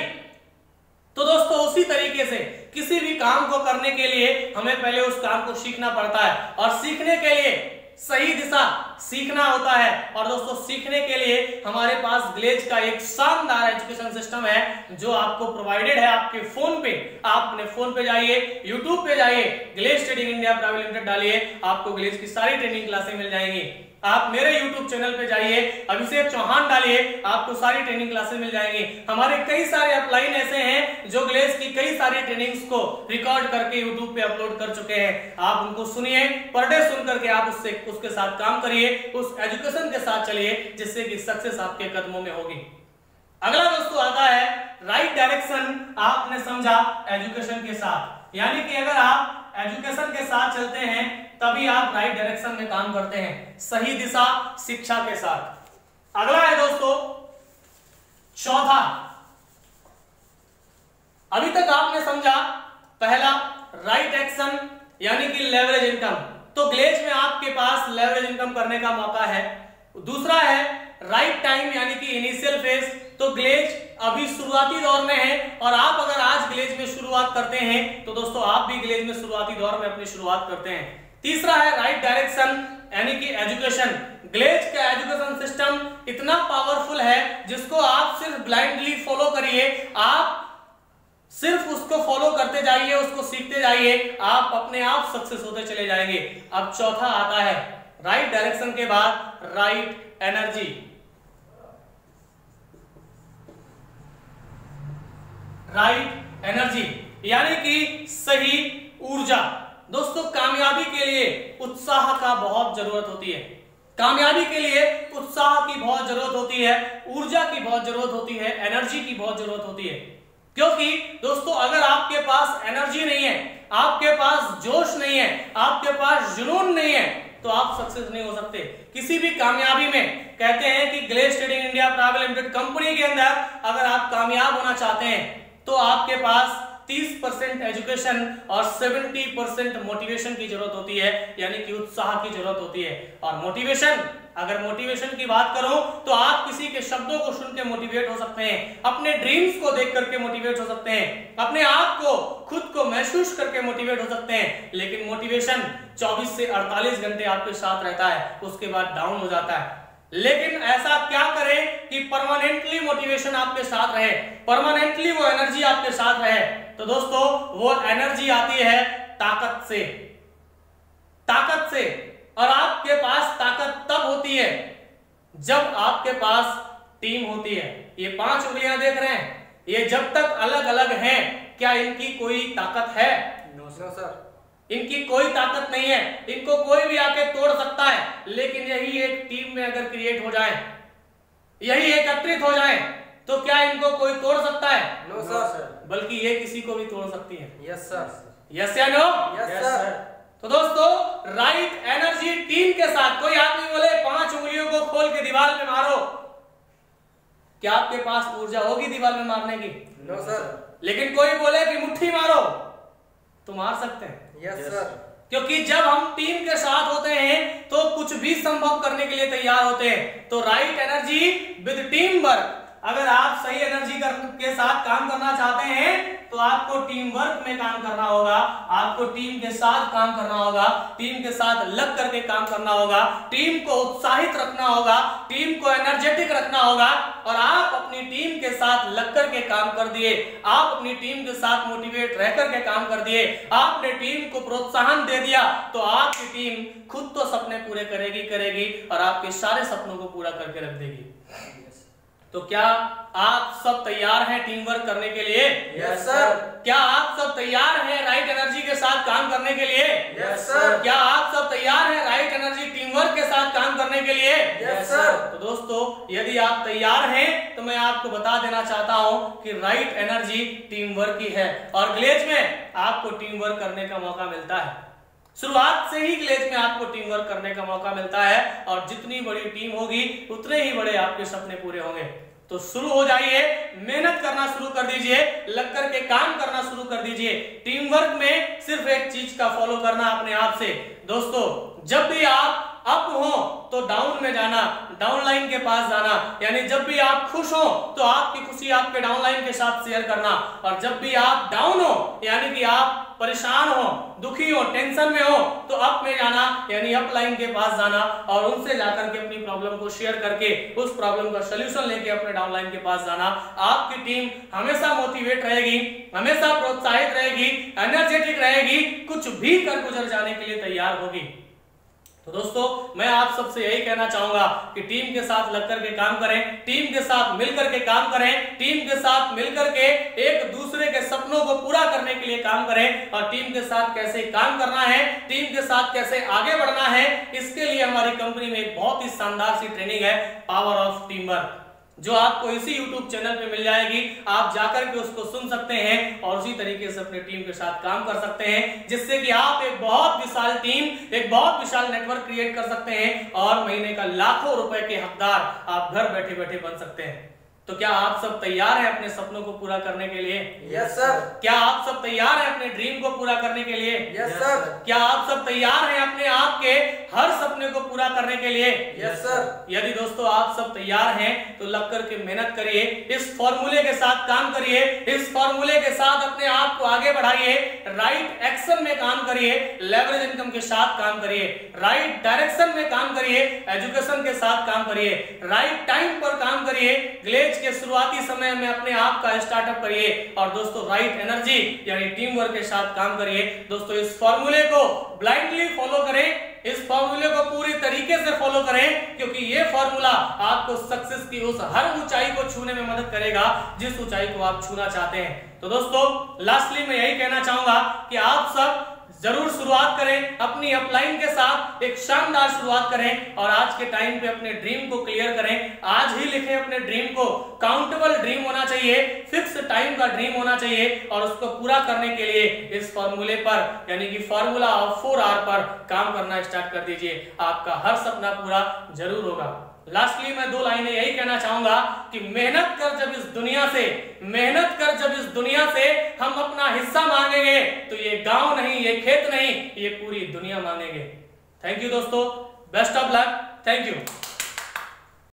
तो दोस्तों उसी तरीके से किसी भी काम को करने के लिए हमें पहले उस काम को सीखना पड़ता है, और सीखने के लिए सही दिशा सीखना होता है। और दोस्तों सीखने के लिए हमारे पास ग्लेज का एक शानदार एजुकेशन सिस्टम है जो आपको प्रोवाइडेड है आपके फोन पे। आप अपने फोन पे जाइए, यूट्यूब पे जाइए, Glaze trading India private limited डालिए, आपको ग्लेज की सारी ट्रेनिंग क्लासें मिल जाएंगी। आप मेरे YouTube चैनल पे जाइए, अभिषेक चौहान डालिए, आपको सारी ट्रेनिंग क्लासेस मिल जाएंगी। हमारे कई सारे अपलाइन ऐसे हैं जो ग्लेज की कई सारी ट्रेनिंग्स को रिकॉर्ड करके YouTube पे अपलोड कर चुके हैं। आप उनको सुनिए, पर डे सुन करके आप उसके साथ काम करिए, उस एजुकेशन के साथ चलिए, जिससे कि सक्सेस आपके कदमों में होगी। अगला दोस्तों आता है राइट डायरेक्शन। आपने समझा एजुकेशन के साथ, यानी कि अगर आप एजुकेशन के साथ चलते हैं तभी आप राइट डायरेक्शन में काम करते हैं, सही दिशा शिक्षा के साथ। अगला है दोस्तों चौथा। अभी तक आपने समझा पहला राइट एक्शन यानी कि लेवरेज इनकम। तो ग्लेज में आपके पास लेवरेज इनकम करने का मौका है। दूसरा है राइट टाइम यानी कि इनिशियल फेज, तो ग्लेज अभी शुरुआती दौर में है और आप अगर आज ग्लेज में शुरुआत करते हैं तो दोस्तों आप भी ग्लेज में शुरुआती दौर में अपनी शुरुआत करते हैं। तीसरा है राइट डायरेक्शन यानी कि एजुकेशन। ग्लेज का एजुकेशन सिस्टम इतना पावरफुल है जिसको आप सिर्फ ब्लाइंडली फॉलो करिए, आप सिर्फ उसको फॉलो करते जाइए, उसको सीखते जाइए, आप अपने आप सक्सेस होते चले जाएंगे। अब चौथा आता है राइट डायरेक्शन के बाद राइट एनर्जी। राइट एनर्जी यानी कि सही ऊर्जा। दोस्तों कामयाबी के लिए उत्साह का बहुत जरूरत होती है, कामयाबी के लिए उत्साह की बहुत जरूरत होती है, ऊर्जा की बहुत जरूरत होती है, एनर्जी की बहुत जरूरत होती है। क्योंकि दोस्तों अगर आपके पास एनर्जी नहीं है, आपके पास जोश नहीं है, आपके पास जुनून नहीं है तो आप सक्सेस नहीं हो सकते किसी भी कामयाबी में। कहते हैं कि Glaze trading India private limited company के अंदर अगर आप कामयाब होना चाहते हैं तो आपके पास 30% एजुकेशन और 70% मोटिवेशन की जरूरत होती है, यानी कि उत्साह की जरूरत होती है। और मोटिवेशन, अगर मोटिवेशन की बात करूं तो आप किसी के शब्दों को सुन के मोटिवेट हो सकते हैं, अपने ड्रीम्स को देख करके मोटिवेट हो सकते हैं, अपने आप को खुद को महसूस करके मोटिवेट हो सकते हैं। लेकिन मोटिवेशन 24 से 48 घंटे आपके साथ रहता है, उसके बाद डाउन हो जाता है। लेकिन ऐसा क्या करें कि परमानेंटली मोटिवेशन आपके साथ रहे, परमानेंटली वो एनर्जी आपके साथ रहे। तो दोस्तों वो एनर्जी आती है ताकत से, ताकत से। और आपके पास ताकत तब होती है जब आपके पास टीम होती है। ये 5 उंगलियां देख रहे हैं, ये जब तक अलग अलग हैं, क्या इनकी कोई ताकत है? नो सर, इनकी कोई ताकत नहीं है, इनको कोई भी आके तोड़ सकता है। लेकिन यही एक टीम में अगर क्रिएट हो जाए, यही एकत्रित हो जाए, तो क्या इनको कोई तोड़ सकता है? नो सर, बल्कि ये किसी को भी तोड़ सकती है। यस सर, यस या नो? Yes sir. तो दोस्तों राइट एनर्जी टीम के साथ, कोई आदमी बोले 5 उंगलियों को खोल के दीवार में मारो, क्या आपके पास ऊर्जा होगी दीवार में मारने की? No sir. लेकिन कोई बोले कि मुट्ठी मारो तो मार सकते हैं। Yes sir. क्योंकि जब हम टीम के साथ होते हैं तो कुछ भी संभव करने के लिए तैयार होते हैं। तो right energy with team work, अगर आप सही एनर्जी के साथ काम करना चाहते हैं तो आपको टीम वर्क में काम करना होगा, आपको टीम के साथ काम करना होगा, टीम के साथ लग करके काम करना होगा, टीम को उत्साहित रखना होगा, टीम को एनर्जेटिक रखना होगा। और आप अपनी टीम के साथ लग करके काम कर दिए, आप अपनी टीम के साथ मोटिवेट रह करके काम कर दिए, आपने टीम को प्रोत्साहन दे दिया, तो आपकी टीम खुद तो सपने पूरे करेगी और आपके सारे सपनों को पूरा करके रख देगी। तो क्या आप सब तैयार हैं टीम वर्क करने के लिए? Yes sir. क्या आप सब तैयार हैं राइट एनर्जी के साथ काम करने के लिए? Yes sir. क्या आप सब तैयार हैं राइट एनर्जी टीम वर्क के साथ काम करने के लिए? Yes sir. तो दोस्तों यदि आप तैयार हैं तो मैं आपको बता देना चाहता हूं कि राइट एनर्जी टीम वर्क ही है और ग्लेज में आपको टीम वर्क करने का मौका मिलता है। शुरुआत से ही ग्लेज में आपको टीम वर्क करने का मौका मिलता है और जितनी बड़ी टीम होगी उतने ही बड़े आपके सपने पूरे होंगे। तो शुरू हो जाइए, मेहनत करना शुरू कर दीजिए, लग करके काम करना शुरू कर दीजिए। टीम वर्क में सिर्फ एक चीज का फॉलो करना अपने आप से। दोस्तों जब भी आप अप हो तो डाउन में जाना, डाउन लाइन के पास जाना, यानी जब भी आप खुश हो तो आपकी खुशी आपके डाउन लाइन के साथ शेयर करना, और जब भी आप डाउन हो यानी कि आप परेशान हो, दुखी हो, टेंशन में हो, तो अप में जाना यानी अप लाइन के पास जाना और उनसे जाकर के अपनी प्रॉब्लम को शेयर करके उस प्रॉब्लम का सलूशन लेके अपने डाउन लाइन के पास जाना। आपकी टीम हमेशा मोटिवेट रहेगी, हमेशा प्रोत्साहित रहेगी, एनर्जेटिक रहेगी, कुछ भी कर गुजर जाने के लिए तैयार होगी। तो दोस्तों मैं आप सबसे यही कहना चाहूंगा कि टीम के साथ लग करके काम करें, टीम के साथ मिलकर के काम करें, टीम के साथ मिलकर के एक दूसरे के सपनों को पूरा करने के लिए काम करें। और टीम के साथ कैसे काम करना है, टीम के साथ कैसे आगे बढ़ना है, इसके लिए हमारी कंपनी में एक बहुत ही शानदार सी ट्रेनिंग है, पावर ऑफ टीम वर्क, जो आपको इसी YouTube चैनल पे मिल जाएगी। आप जाकर के उसको सुन सकते हैं और उसी तरीके से अपनी टीम के साथ काम कर सकते हैं, जिससे कि आप एक बहुत विशाल टीम, एक बहुत विशाल नेटवर्क क्रिएट कर सकते हैं और महीने का लाखों रुपए के हकदार आप घर बैठे बैठे बन सकते हैं। तो क्या आप सब तैयार हैं अपने सपनों को पूरा करने के लिए? Yes sir. क्या आप सब तैयार हैं अपने ड्रीम को पूरा करने के लिए? Yes sir. क्या आप सब तैयार हैं अपने आप के हर सपने को पूरा करने के लिए? Yes sir. यदि दोस्तों आप सब तैयार हैं तो लग करके मेहनत करिए, इस फॉर्मूले के साथ काम करिए, इस फॉर्मूले के साथ अपने आप को आगे बढ़ाइए, राइट एक्शन में काम करिए, लेवरेज इनकम के साथ काम करिए, राइट डायरेक्शन में काम करिए, एजुकेशन के साथ काम करिए, राइट टाइम पर काम करिए, ग्लेज के शुरुआती समय में अपने आप का स्टार्टअप करिए और दोस्तों राइट एनर्जी यानी टीम वर्क के साथ काम करिए। दोस्तों इस फॉर्मूले को ब्लाइंडली फॉलो करें, इस फॉर्मूले को पूरी तरीके से फॉलो करें, क्योंकि ये फॉर्मूला आपको सक्सेस की उस हर ऊंचाई को छूने में मदद करेगा जिस ऊंचाई को आप छूना चाहते हैं। तो दोस्तों लास्टली मैं यही कहना चाहूंगा कि आप सब जरूर शुरुआत करें अपनी अपलाइन के साथ, एक शानदार शुरुआत करें और आज के टाइम पे अपने ड्रीम को क्लियर करें। आज ही लिखें अपने ड्रीम को, काउंटेबल ड्रीम होना चाहिए, फिक्स टाइम का ड्रीम होना चाहिए और उसको पूरा करने के लिए इस फॉर्मूले पर यानी कि फॉर्मूला ऑफ 4 आवर पर काम करना स्टार्ट कर दीजिए। आपका हर सपना पूरा जरूर होगा। लास्टली मैं 2 लाइनें यही कहना चाहूंगा कि मेहनत कर जब इस दुनिया से हम अपना हिस्सा मांगेंगे तो ये गांव नहीं, ये खेत नहीं, ये पूरी दुनिया मांगेंगे। थैंक यू दोस्तों, best of luck, thank you.